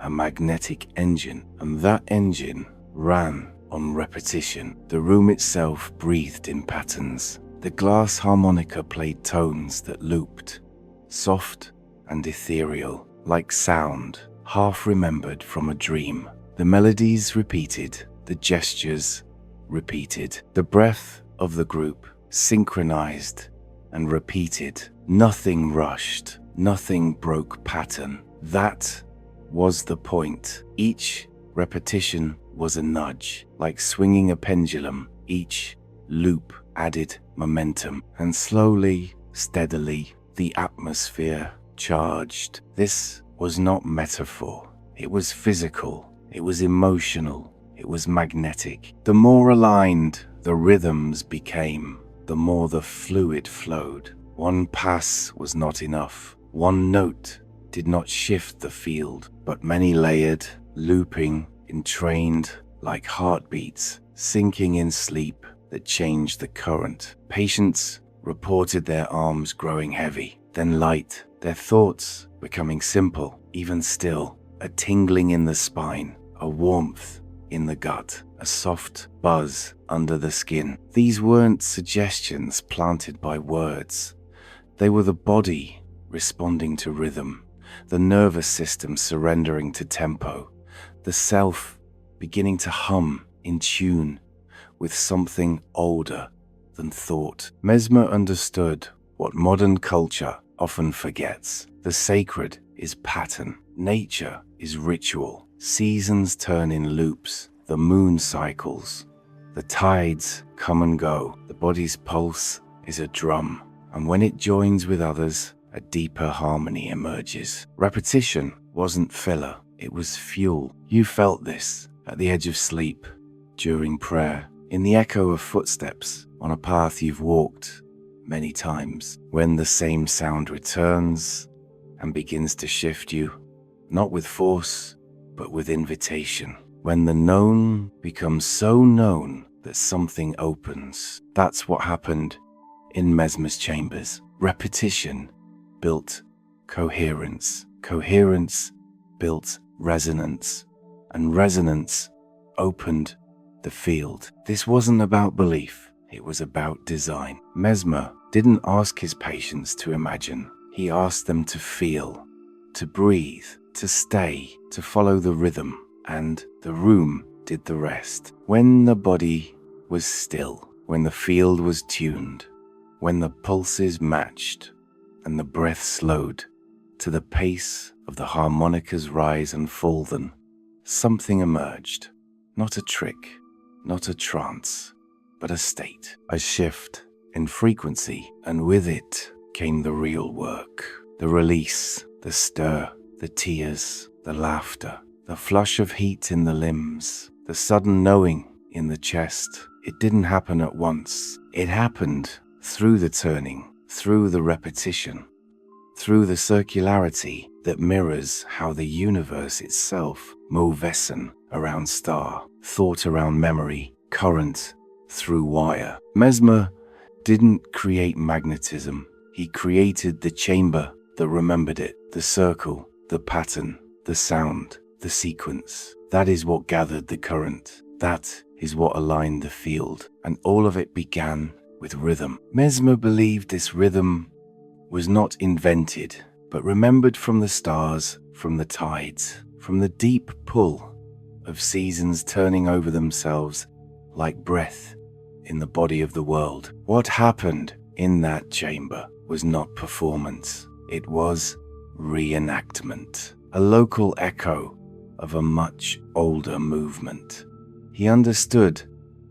a magnetic engine, and that engine ran on repetition. The room itself breathed in patterns. The glass harmonica played tones that looped, soft and ethereal, like sound half remembered from a dream. The melodies repeated, the gestures repeated. The breath of the group synchronized and repeated. Nothing rushed, nothing broke pattern. That was the point. Each repetition was a nudge, like swinging a pendulum. Each loop added momentum, and slowly, steadily, the atmosphere charged. This was not metaphor. It was physical. It was emotional. It was magnetic. The more aligned the rhythms became, the more the fluid flowed. One pass was not enough. One note did not shift the field, but many layered, looping, entrained like heartbeats, sinking in sleep that changed the current. Patients reported their arms growing heavy, then light, their thoughts becoming simple, even still, a tingling in the spine, a warmth in the gut, a soft buzz under the skin. These weren't suggestions planted by words. They were the body responding to rhythm, the nervous system surrendering to tempo, the self beginning to hum in tune with something older than thought. Mesmer understood what modern culture often forgets. The sacred is pattern. Nature is ritual. Seasons turn in loops. The moon cycles. The tides come and go. The body's pulse is a drum. And when it joins with others, a deeper harmony emerges. Repetition wasn't filler. It was fuel. You felt this at the edge of sleep, during prayer, in the echo of footsteps on a path you've walked many times, when the same sound returns and begins to shift you, not with force, but with invitation. When the known becomes so known that something opens. That's what happened in Mesmer's chambers. Repetition built coherence. Coherence built resonance. And resonance opened the field. This wasn't about belief. It was about design. Mesmer didn't ask his patients to imagine. He asked them to feel, to breathe, to stay, to follow the rhythm, and the room did the rest. When the body was still, when the field was tuned, when the pulses matched, and the breath slowed to the pace of the harmonica's rise and fall, then something emerged. Not a trick, not a trance, but a state, a shift in frequency, and with it came the real work. The release, the stir, the tears, the laughter, the flush of heat in the limbs, the sudden knowing in the chest. It didn't happen at once. It happened through the turning, through the repetition, through the circularity that mirrors how the universe itself movessen around star, thought around memory, current through wire. Mesmer didn't create magnetism. He created the chamber that remembered it, the circle, the pattern, the sound, the sequence. That is what gathered the current. That is what aligned the field. And all of it began with rhythm. Mesmer believed this rhythm was not invented, but remembered from the stars, from the tides, from the deep pull of seasons turning over themselves like breath in the body of the world. What happened in that chamber was not performance. It was reenactment, a local echo of a much older movement. He understood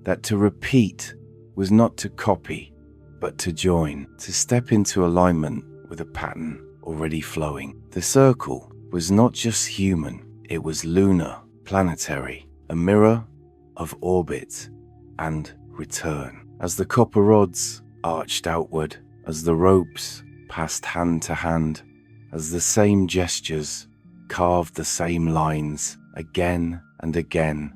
that to repeat was not to copy, but to join, to step into alignment with a pattern already flowing. The circle was not just human, it was lunar, planetary, a mirror of orbit and return. As the copper rods arched outward, as the ropes passed hand to hand, as the same gestures carved the same lines again and again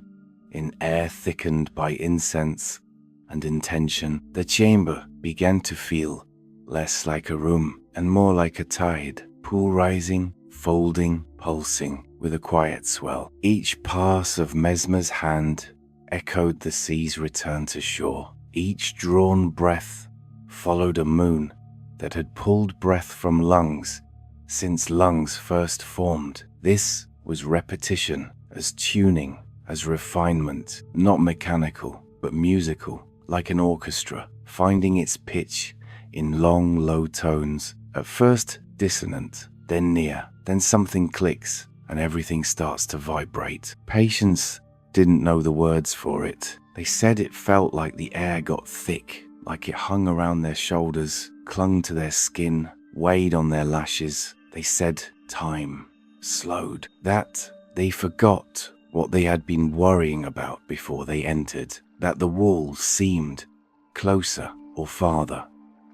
in air thickened by incense and intention, the chamber began to feel less like a room and more like a tide, pool rising, folding, pulsing with a quiet swell. Each pass of Mesmer's hand echoed the sea's return to shore. Each drawn breath followed a moon that had pulled breath from lungs since lungs first formed. This was repetition as tuning, as refinement, not mechanical, but musical, like an orchestra, finding its pitch in long, low tones, at first dissonant, then near, then something clicks and everything starts to vibrate. Patients didn't know the words for it. They said it felt like the air got thick, like it hung around their shoulders, clung to their skin, weighed on their lashes. They said time slowed, that they forgot what they had been worrying about before they entered, that the walls seemed closer or farther,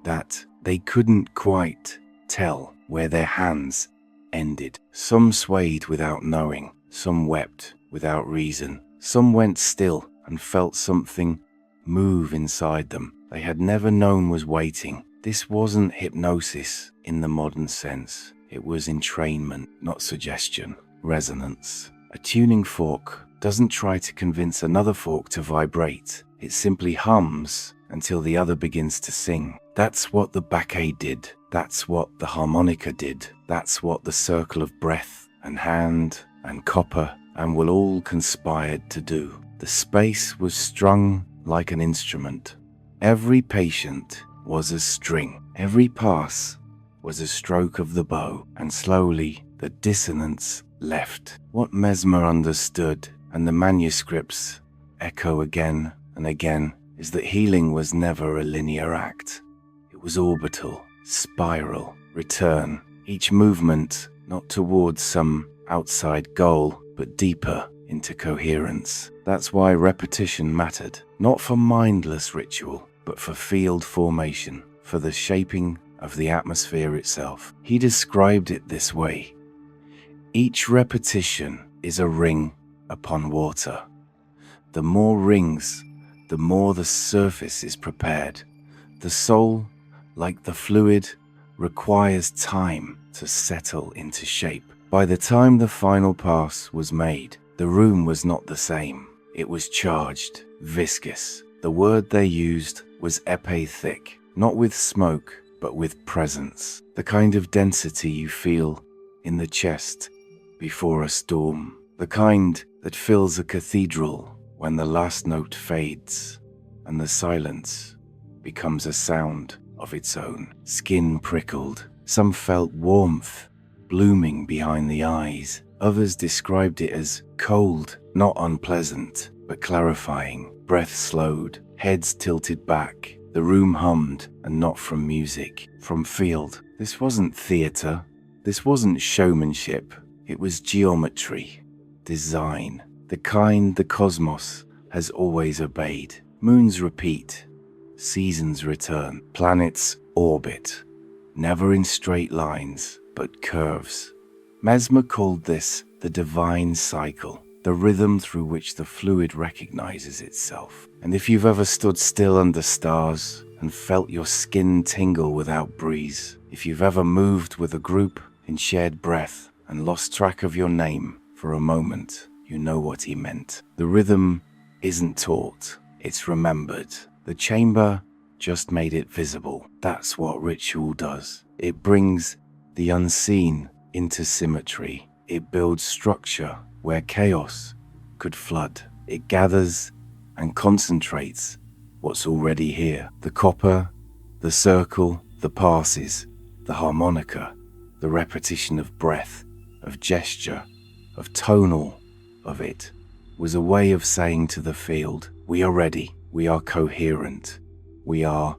that they couldn't quite tell where their hands ended. Some swayed without knowing, some wept without reason, some went still and felt something move inside them they had never known was waiting. This wasn't hypnosis in the modern sense. It was entrainment, not suggestion, resonance. A tuning fork doesn't try to convince another fork to vibrate. It simply hums until the other begins to sing. That's what the baquet did. That's what the harmonica did. That's what the circle of breath and hand and copper and will all conspired to do. The space was strung like an instrument. Every patient was a string. Every pass was a stroke of the bow, and slowly the dissonance left. What Mesmer understood, and the manuscripts echo again and again, is that healing was never a linear act. It was orbital, spiral, return. Each movement not towards some outside goal, but deeper into coherence. That's why repetition mattered, not for mindless ritual, but for field formation, for the shaping of the atmosphere itself. He described it this way: each repetition is a ring upon water. The more rings, the more the surface is prepared. The soul, like the fluid, requires time to settle into shape. By the time the final pass was made, the room was not the same. It was charged, viscous. The word they used was épais thick, not with smoke, but with presence. The kind of density you feel in the chest before a storm. The kind that fills a cathedral when the last note fades and the silence becomes a sound of its own. Skin prickled. Some felt warmth blooming behind the eyes. Others described it as cold, not unpleasant, but clarifying. Breath slowed, heads tilted back. The room hummed, and not from music, from field. This wasn't theater. This wasn't showmanship. It was geometry, design, the kind the cosmos has always obeyed. Moons repeat, seasons return, planets orbit, never in straight lines, but curves. Mesmer called this the divine cycle, the rhythm through which the fluid recognizes itself. And if you've ever stood still under stars and felt your skin tingle without breeze, if you've ever moved with a group in shared breath and lost track of your name for a moment, you know what he meant. The rhythm isn't taught, it's remembered. The chamber just made it visible. That's what ritual does. It brings the unseen into symmetry. It builds structure where chaos could flood. It gathers and concentrates what's already here. The copper, the circle, the passes, the harmonica, the repetition of breath, of gesture, of tonal, of it, was a way of saying to the field, we are ready, we are coherent, we are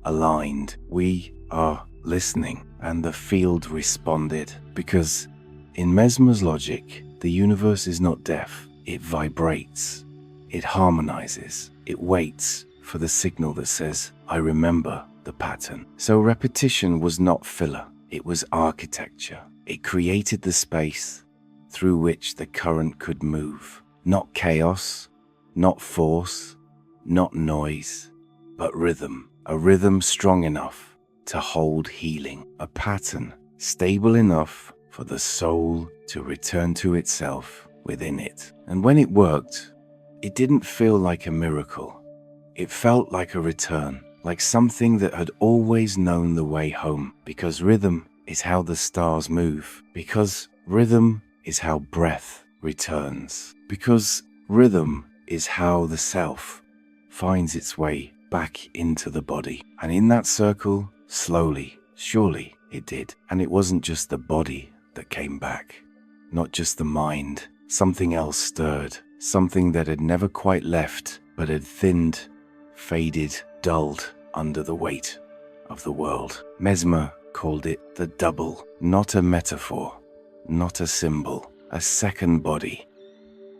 aligned, we are listening. And the field responded, because in Mesmer's logic, the universe is not deaf. It vibrates, it harmonizes, it waits for the signal that says, I remember the pattern. So repetition was not filler, it was architecture. It created the space through which the current could move. Not chaos, not force, not noise, but rhythm. A rhythm strong enough to hold healing. A pattern stable enough for the soul to return to itself within it. And when it worked, it didn't feel like a miracle. It felt like a return, like something that had always known the way home. Because rhythm is how the stars move. Because rhythm is how breath returns. Because rhythm is how the self finds its way back into the body. And in that circle, slowly, surely it did. And it wasn't just the body that came back, not just the mind. Something else stirred, something that had never quite left, but had thinned, faded, dulled under the weight of the world. Mesmer called it the double, not a metaphor, not a symbol, a second body,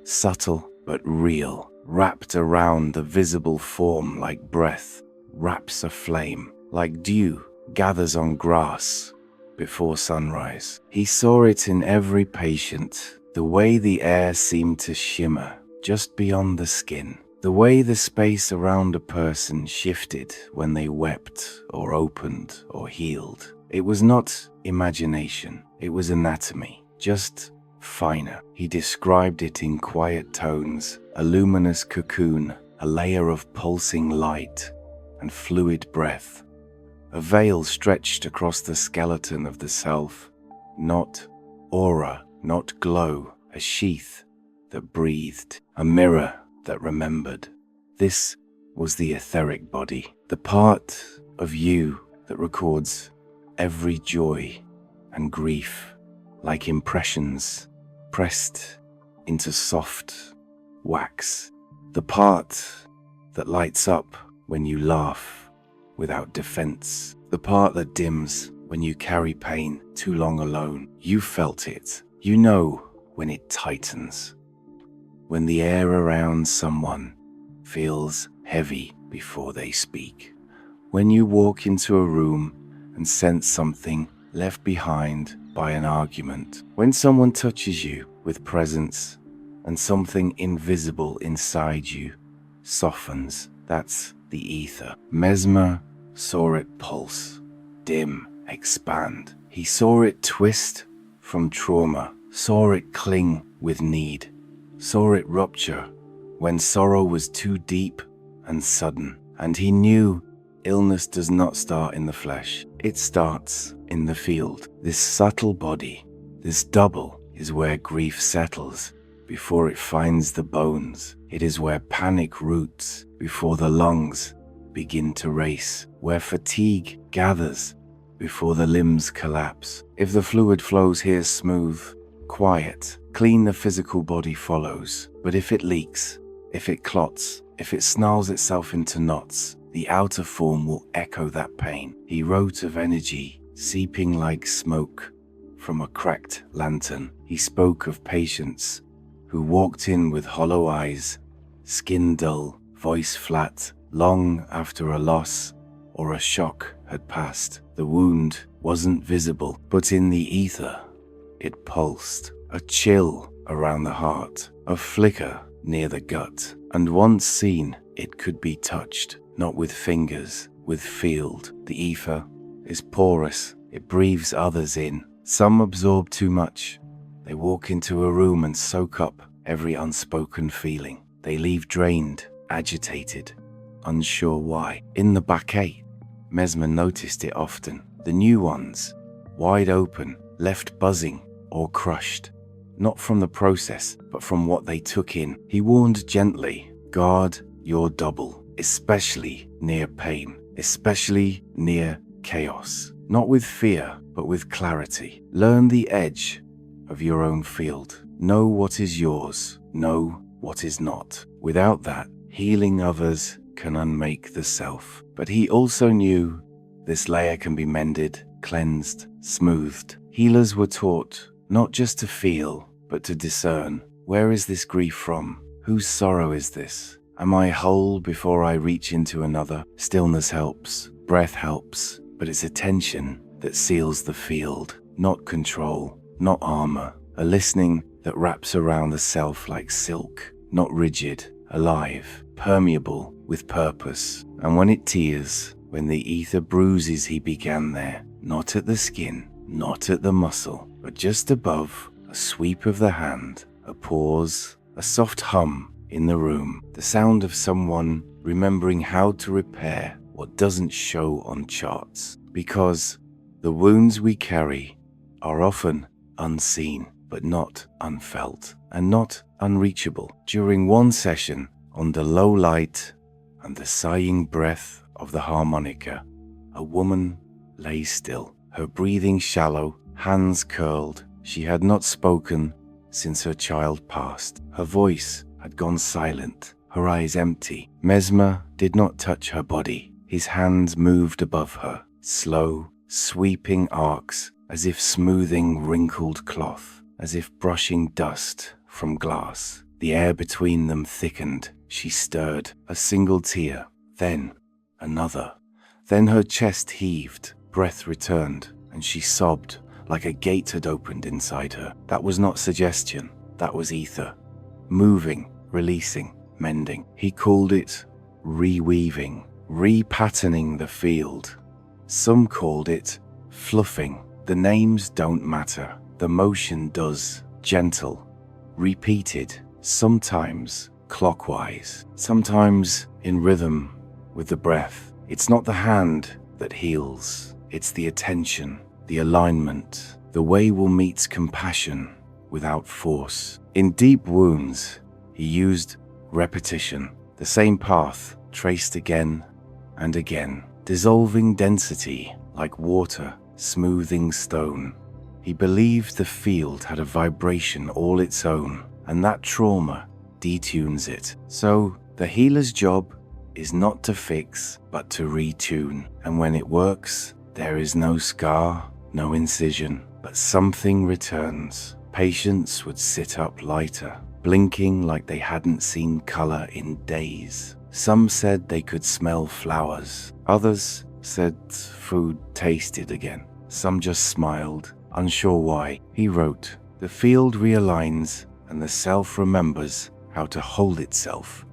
subtle but real, wrapped around the visible form like breath, wraps a flame, like dew gathers on grass before sunrise. He saw it in every patient, the way the air seemed to shimmer just beyond the skin, the way the space around a person shifted when they wept or opened or healed. It was not imagination, it was anatomy, just finer. He described it in quiet tones, a luminous cocoon, a layer of pulsing light and fluid breath, a veil stretched across the skeleton of the self, not aura, not glow, a sheath that breathed, a mirror that remembered. This was the etheric body, the part of you that records every joy and grief, like impressions pressed into soft wax, the part that lights up when you laugh without defense, the part that dims when you carry pain too long alone. You felt it. You know when it tightens, when the air around someone feels heavy before they speak, when you walk into a room and sense something left behind by an argument, when someone touches you with presence and something invisible inside you softens. That's the ether. Mesmer saw it pulse, dim, expand. He saw it twist from trauma, saw it cling with need, saw it rupture when sorrow was too deep and sudden. And he knew illness does not start in the flesh, it starts in the field. This subtle body, this double, is where grief settles before it finds the bones. It is where panic roots before the lungs begin to race, where fatigue gathers before the limbs collapse. If the fluid flows here smooth, quiet, clean, the physical body follows. But if it leaks, if it clots, if it snarls itself into knots, the outer form will echo that pain. He wrote of energy seeping like smoke from a cracked lantern. He spoke of patients who walked in with hollow eyes, skin dull, voice flat, long after a loss or a shock had passed. The wound wasn't visible, but in the ether, it pulsed. A chill around the heart, a flicker near the gut. And once seen, it could be touched, not with fingers, with field. The ether is porous. It breathes others in. Some absorb too much. They walk into a room and soak up every unspoken feeling. They leave drained, agitated, unsure why. In the baquet, Mesmer noticed it often. The new ones, wide open, left buzzing or crushed. Not from the process, but from what they took in. He warned gently, guard your double, especially near pain, especially near chaos. Not with fear, but with clarity. Learn the edge of your own field. Know what is yours. Know what is not. Without that, healing others can unmake the self. But he also knew this layer can be mended, cleansed, smoothed. Healers were taught not just to feel, but to discern. Where is this grief from? Whose sorrow is this? Am I whole before I reach into another? Stillness helps, breath helps, but it's attention that seals the field, not control, not armor. A listening that wraps around the self like silk, not rigid, alive, permeable with purpose. And when it tears, when the ether bruises, he began there, not at the skin, not at the muscle, but just above, a sweep of the hand, a pause, a soft hum in the room, the sound of someone remembering how to repair what doesn't show on charts. Because the wounds we carry are often unseen, but not unfelt and not unreachable. During one session, on the low light and the sighing breath of the harmonica, a woman lay still, her breathing shallow, hands curled. She had not spoken since her child passed. Her voice had gone silent, her eyes empty. Mesmer did not touch her body. His hands moved above her, slow, sweeping arcs, as if smoothing wrinkled cloth, as if brushing dust from glass. The air between them thickened. She stirred, a single tear, then another. Then her chest heaved, breath returned, and she sobbed like a gate had opened inside her. That was not suggestion, that was ether. Moving, releasing, mending. He called it reweaving, repatterning the field. Some called it fluffing. The names don't matter, the motion does. Gentle, repeated, sometimes clockwise, sometimes in rhythm with the breath. It's not the hand that heals, it's the attention, the alignment. The way will meet compassion without force. In deep wounds, he used repetition, the same path traced again and again, dissolving density like water, smoothing stone. He believed the field had a vibration all its own, and that trauma detunes it. So the healer's job is not to fix, but to retune. And when it works, there is no scar, no incision, but something returns. Patients would sit up lighter, blinking like they hadn't seen color in days. Some said they could smell flowers. Others said food tasted again. Some just smiled, unsure why. He wrote, "The field realigns and the self remembers how to hold itself."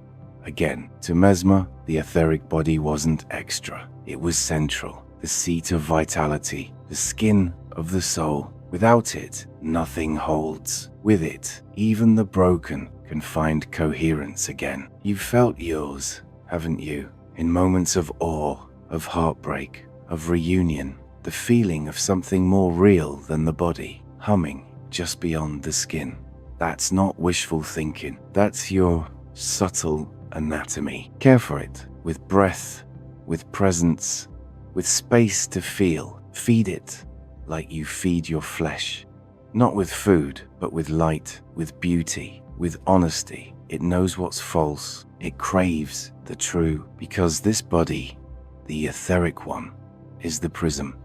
Again, to Mesmer, the etheric body wasn't extra. It was central, the seat of vitality, the skin of the soul. Without it, nothing holds. With it, even the broken can find coherence again. You've felt yours, haven't you? In moments of awe, of heartbreak, of reunion, the feeling of something more real than the body, humming just beyond the skin. That's not wishful thinking. That's your subtle anatomy. Care for it, with breath, with presence, with space to feel. Feed it like you feed your flesh. Not with food, but with light, with beauty, with honesty. It knows what's false. It craves the true, because this body, the etheric one, is the prism.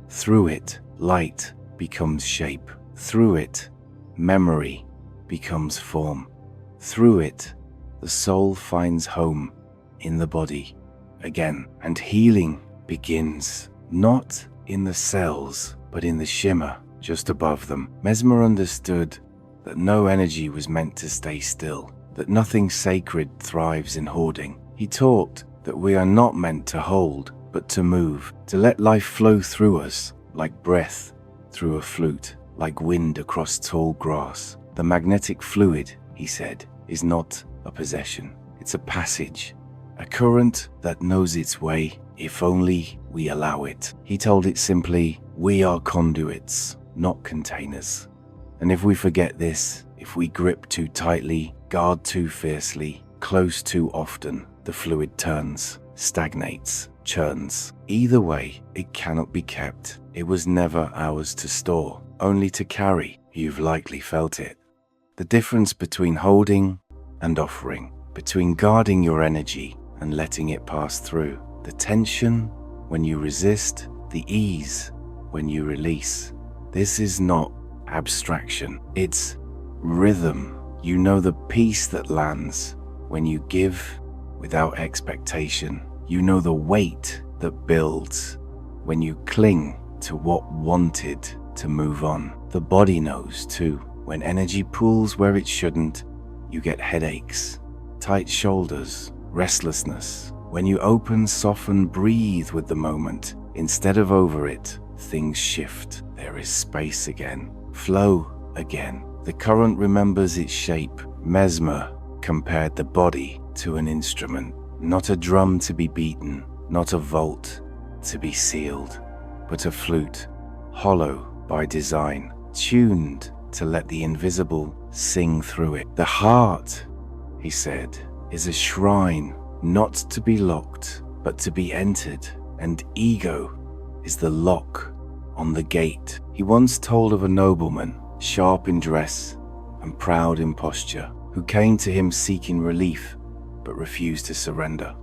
Through it, light becomes shape. Through it, memory becomes form. Through it, the soul finds home in the body again, and healing begins, not in the cells, but in the shimmer just above them. Mesmer understood that no energy was meant to stay still, that nothing sacred thrives in hoarding. He taught that we are not meant to hold, but to move, to let life flow through us, like breath through a flute, like wind across tall grass. The magnetic fluid, he said, is not a possession. It's a passage, a current that knows its way if only we allow it. He told it simply, we are conduits, not containers. And if we forget this, if we grip too tightly, guard too fiercely, close too often, the fluid turns, stagnates, churns. Either way, it cannot be kept. It was never ours to store, only to carry. You've likely felt it. The difference between holding and offering, between guarding your energy and letting it pass through. The tension when you resist, the ease when you release. This is not abstraction, it's rhythm. You know the peace that lands when you give without expectation. You know the weight that builds when you cling to what wanted to move on. The body knows too. When energy pools where it shouldn't, you get headaches, tight shoulders, restlessness. When you open, soften, breathe with the moment, instead of over it, things shift. There is space again, flow again. The current remembers its shape. Mesmer compared the body to an instrument, not a drum to be beaten, not a vault to be sealed, but a flute, hollow by design, tuned to let the invisible sing through it. The heart, he said, is a shrine, not to be locked, but to be entered, and ego is the lock on the gate. He once told of a nobleman, sharp in dress and proud in posture, who came to him seeking relief, but refused to surrender.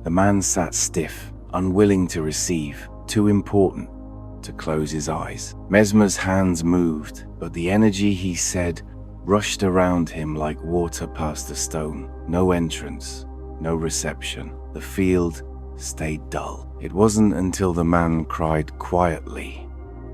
The man sat stiff, unwilling to receive, too important to close his eyes. Mesmer's hands moved, but the energy, he said, rushed around him like water past a stone. No entrance, no reception. The field stayed dull. It wasn't until the man cried quietly,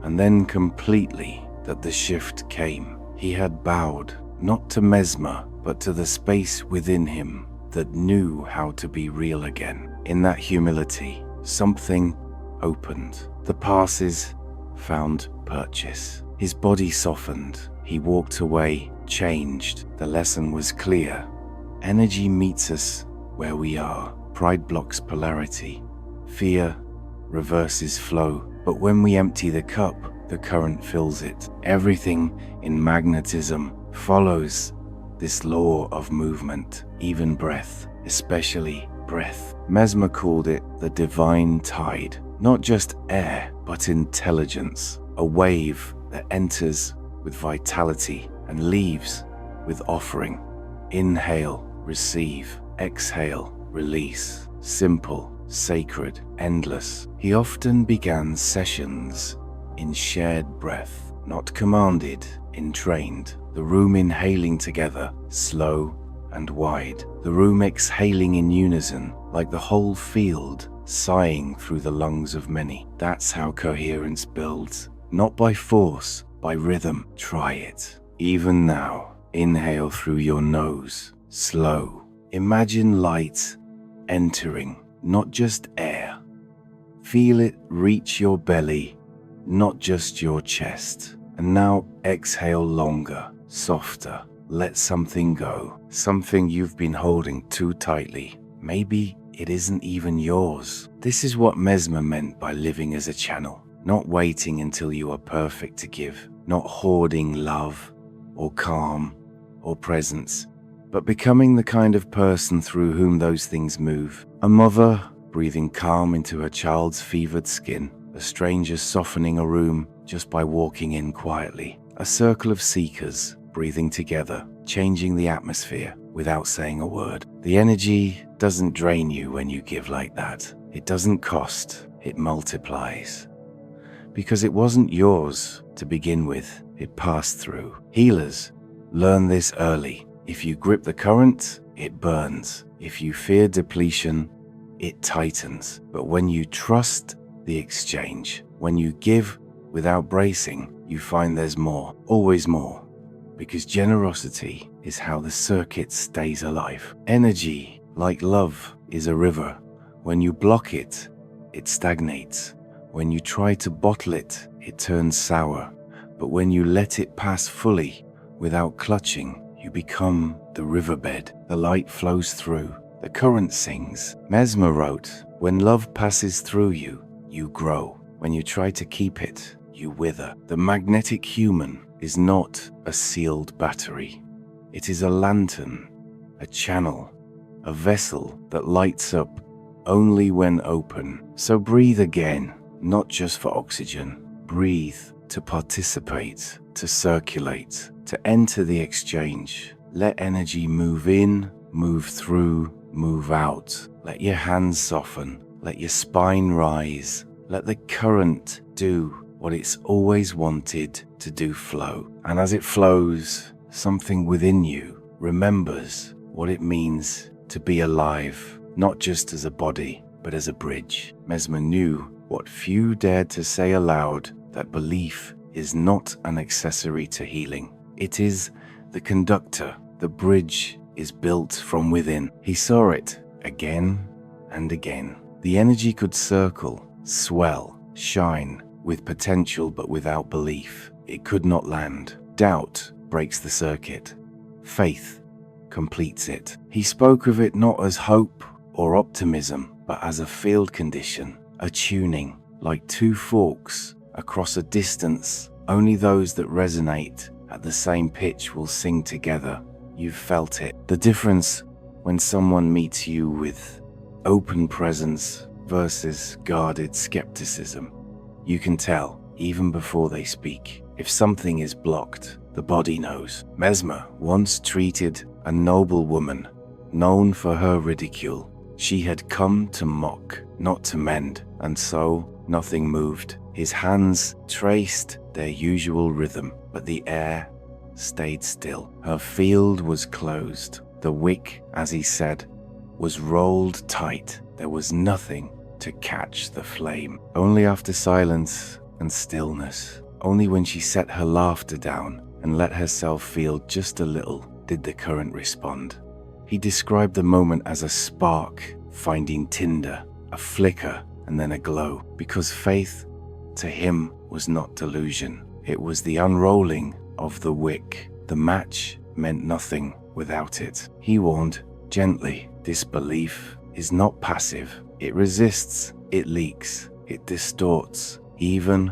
and then completely, that the shift came. He had bowed, not to Mesmer, but to the space within him that knew how to be real again. In that humility, something opened. The passes found purchase. His body softened. He walked away, changed. The lesson was clear. Energy meets us where we are. Pride blocks polarity. Fear reverses flow. But when we empty the cup, the current fills it. Everything in magnetism follows this law of movement, even breath, especially breath. Mesmer called it the divine tide, not just air, but intelligence, a wave that enters with vitality and leaves with offering. Inhale, receive. Exhale, release. Simple, sacred, endless. He often began sessions in shared breath, not commanded, entrained. The room inhaling together, slow and wide. The room exhaling in unison, like the whole field sighing through the lungs of many. That's how coherence builds. Not by force, by rhythm. Try it. Even now, inhale through your nose, slow. Imagine light entering, not just air. Feel it reach your belly, not just your chest. And now exhale longer, softer. Let something go, something you've been holding too tightly. Maybe it isn't even yours. This is what Mesmer meant by living as a channel, not waiting until you are perfect to give, not hoarding love or calm or presence, but becoming the kind of person through whom those things move. A mother breathing calm into her child's fevered skin, a stranger softening a room just by walking in quietly, a circle of seekers breathing together, changing the atmosphere without saying a word. The energy doesn't drain you when you give like that. It doesn't cost, it multiplies. Because it wasn't yours to begin with, it passed through. Healers learn this early. If you grip the current, it burns. If you fear depletion, it tightens. But when you trust the exchange, when you give without bracing, you find there's more, always more. Because generosity is how the circuit stays alive. Energy, like love, is a river. When you block it, it stagnates. When you try to bottle it, it turns sour. But when you let it pass fully, without clutching, you become the riverbed. The light flows through. The current sings. Mesmer wrote, "When love passes through you, you grow. When you try to keep it, you wither." The magnetic human is not a sealed battery. It is a lantern, a channel, a vessel that lights up only when open. So breathe again, not just for oxygen. Breathe to participate, to circulate, to enter the exchange. Let energy move in, move through, move out. Let your hands soften, let your spine rise. Let the current do what it's always wanted to do, flow. And as it flows, something within you remembers what it means to be alive, not just as a body, but as a bridge. Mesmer knew what few dared to say aloud, that belief is not an accessory to healing. It is the conductor. The bridge is built from within. He saw it again and again. The energy could circle, swell, shine, with potential but without belief. It could not land. Doubt breaks the circuit. Faith completes it. He spoke of it not as hope or optimism, but as a field condition, a tuning, like two forks across a distance. Only those that resonate at the same pitch will sing together. You've felt it. The difference when someone meets you with open presence versus guarded skepticism. You can tell, even before they speak. If something is blocked, the body knows. Mesmer once treated a noble woman, known for her ridicule. She had come to mock, not to mend, and so nothing moved. His hands traced their usual rhythm, but the air stayed still. Her field was closed. The wick, as he said, was rolled tight. There was nothing to catch the flame. Only after silence and stillness, only when she set her laughter down and let herself feel just a little, did the current respond. He described the moment as a spark finding tinder, a flicker and then a glow, because faith to him was not delusion. It was the unrolling of the wick. The match meant nothing without it. He warned gently, disbelief is not passive. It resists, it leaks, it distorts, even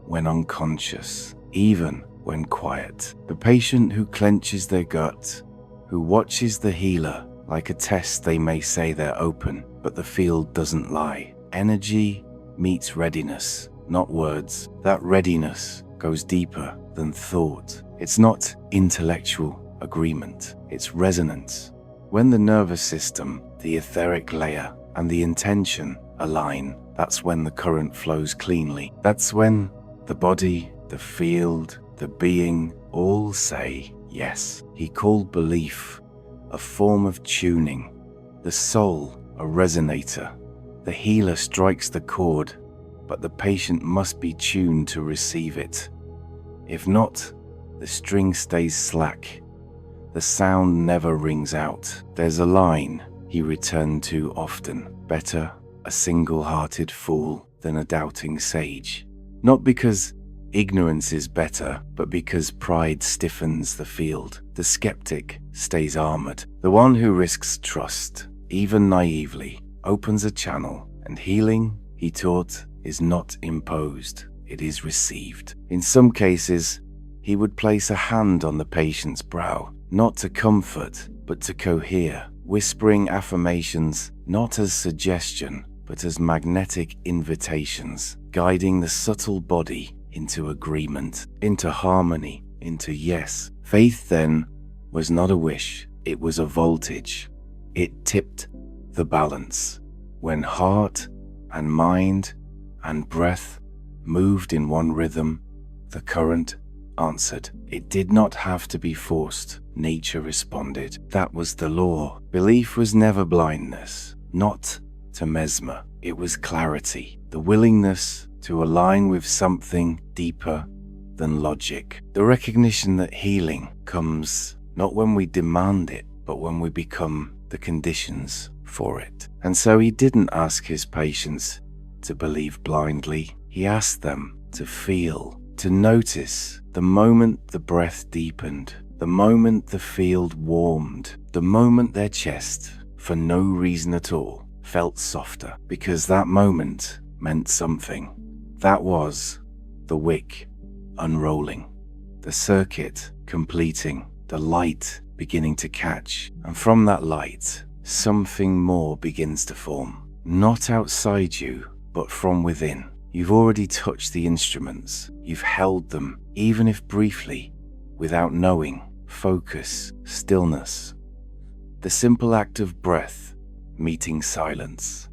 when unconscious, even when quiet. The patient who clenches their gut, who watches the healer like a test. They may say they're open, but the field doesn't lie. Energy meets readiness, not words. That readiness goes deeper than thought. It's not intellectual agreement, it's resonance. When the nervous system, the etheric layer, and the intention align, that's when the current flows cleanly. That's when the body, the field, the being all say yes. He called belief a form of tuning, the soul a resonator. The healer strikes the chord, but the patient must be tuned to receive it. If not, the string stays slack. The sound never rings out. There's a line he returned to often. Better a single-hearted fool than a doubting sage. Not because ignorance is better, but because pride stiffens the field. The skeptic stays armored. The one who risks trust, even naively, opens a channel, and healing, he taught, is not imposed, it is received. In some cases, he would place a hand on the patient's brow, not to comfort, but to cohere, whispering affirmations not as suggestion, but as magnetic invitations, guiding the subtle body into agreement, into harmony, into yes. Faith then was not a wish, it was a voltage. It tipped the balance. When heart and mind and breath moved in one rhythm, the current answered. It did not have to be forced. Nature responded. That was the law. Belief was never blindness, not to Mesmer. It was clarity, the willingness to align with something deeper than logic. The recognition that healing comes not when we demand it, but when we become the conditions for it. And so he didn't ask his patients to believe blindly. He asked them to feel, to notice the moment the breath deepened, the moment the field warmed, the moment their chest, for no reason at all, felt softer, because that moment meant something. That was the wick unrolling, the circuit completing, the light beginning to catch, and from that light, something more begins to form. Not outside you, but from within. You've already touched the instruments. You've held them, even if briefly, without knowing. Focus, stillness. The simple act of breath meeting silence.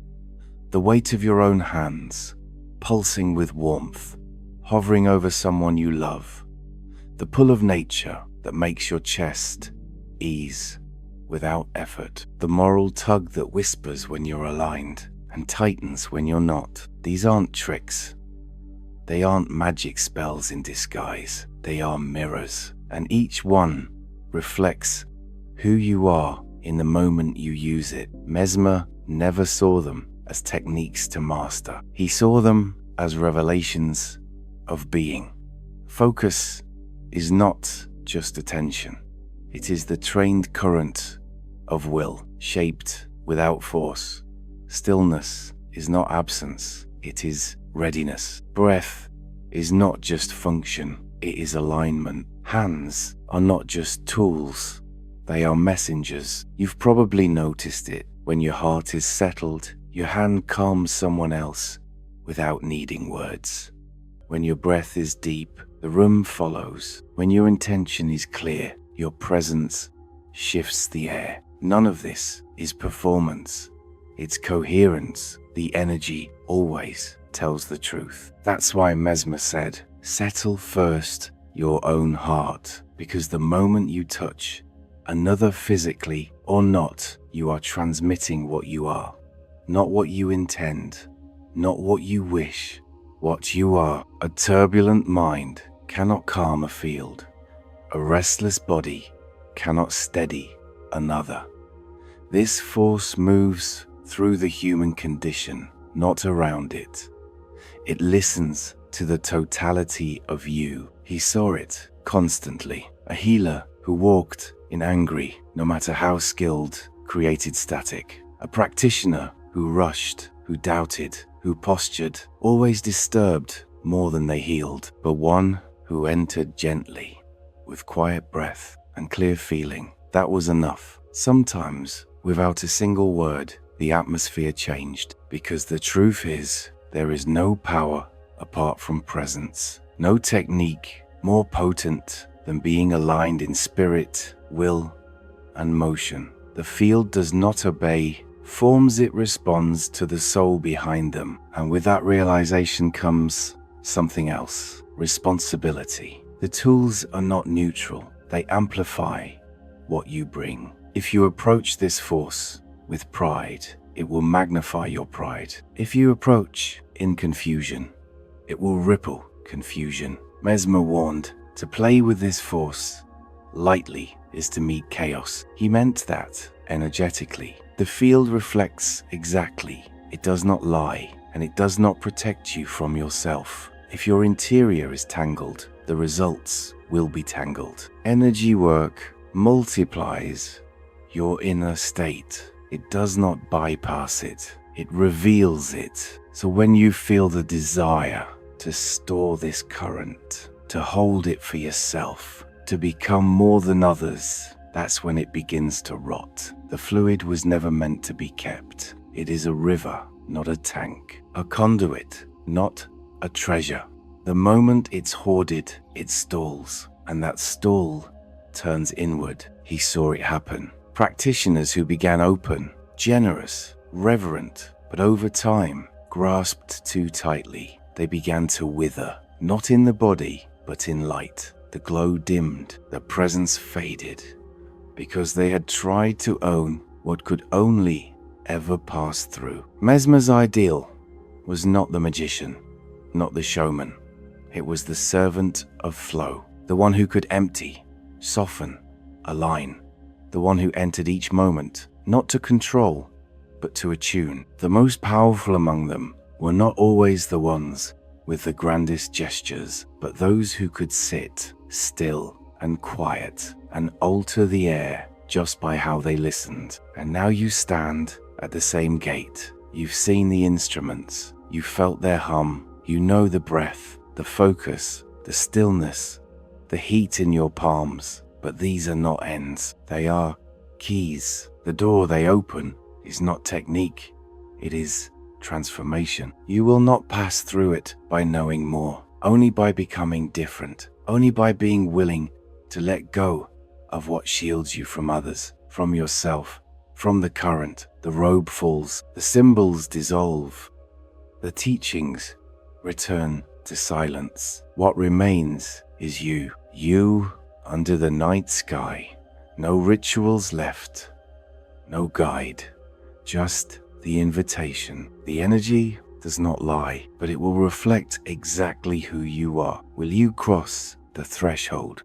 The weight of your own hands, pulsing with warmth, hovering over someone you love. The pull of nature that makes your chest ease without effort. The moral tug that whispers when you're aligned and tightens when you're not. These aren't tricks. They aren't magic spells in disguise. They are mirrors, and each one reflects who you are in the moment you use it. Mesmer never saw them as techniques to master. He saw them as revelations of being. Focus is not just attention. It is the trained current of will, shaped without force. Stillness is not absence, it is readiness. Breath is not just function, it is alignment. Hands are not just tools, they are messengers. You've probably noticed it. When your heart is settled, your hand calms someone else without needing words. When your breath is deep, the room follows. When your intention is clear, your presence shifts the air. None of this is performance. It's coherence. The energy always tells the truth. That's why Mesmer said, settle first your own heart, because the moment you touch another physically or not, you are transmitting what you are, not what you intend, not what you wish, what you are. A turbulent mind cannot calm a field. A restless body cannot steady another. This force moves through the human condition, not around it. It listens to the totality of you. He saw it constantly. A healer who walked in angry, no matter how skilled, created static. A practitioner who rushed, who doubted, who postured, always disturbed, more than they healed, but one who entered gently, with quiet breath and clear feeling. That was enough. Sometimes, without a single word, the atmosphere changed, because the truth is, there is no power apart from presence, no technique more potent than being aligned in spirit, will, and motion. The field does not obey forms, it responds to the soul behind them. And with that realization comes something else: responsibility. The tools are not neutral, they amplify what you bring. If you approach this force with pride, it will magnify your pride. If you approach in confusion, it will ripple confusion. Mesmer warned, to play with this force lightly is to meet chaos. He meant that energetically. The field reflects exactly. It does not lie, and it does not protect you from yourself. If your interior is tangled, the results will be tangled. Energy work multiplies your inner state. It does not bypass it. It reveals it. So when you feel the desire to store this current, to hold it for yourself, to become more than others, that's when it begins to rot. The fluid was never meant to be kept. It is a river, not a tank. A conduit, not a treasure. The moment it's hoarded, it stalls, and that stall turns inward. He saw it happen. Practitioners who began open, generous, reverent, but over time, grasped too tightly, they began to wither, not in the body, but in light. The glow dimmed, the presence faded, because they had tried to own what could only ever pass through. Mesmer's ideal was not the magician, not the showman. It was the servant of flow, the one who could empty, soften, align, the one who entered each moment, not to control, but to attune. The most powerful among them were not always the ones with the grandest gestures, but those who could sit still and quiet and alter the air just by how they listened. And now you stand at the same gate. You've seen the instruments, you felt their hum, you know the breath, the focus, the stillness, the heat in your palms. But these are not ends, they are keys. The door they open is not technique, it is transformation. You will not pass through it by knowing more, only by becoming different, only by being willing to let go of what shields you from others, from yourself, from the current. The robe falls, the symbols dissolve, the teachings return to silence. What remains is you, you under the night sky. No rituals left, no guide, just the invitation. The energy does not lie, but it will reflect exactly who you are. Will you cross the threshold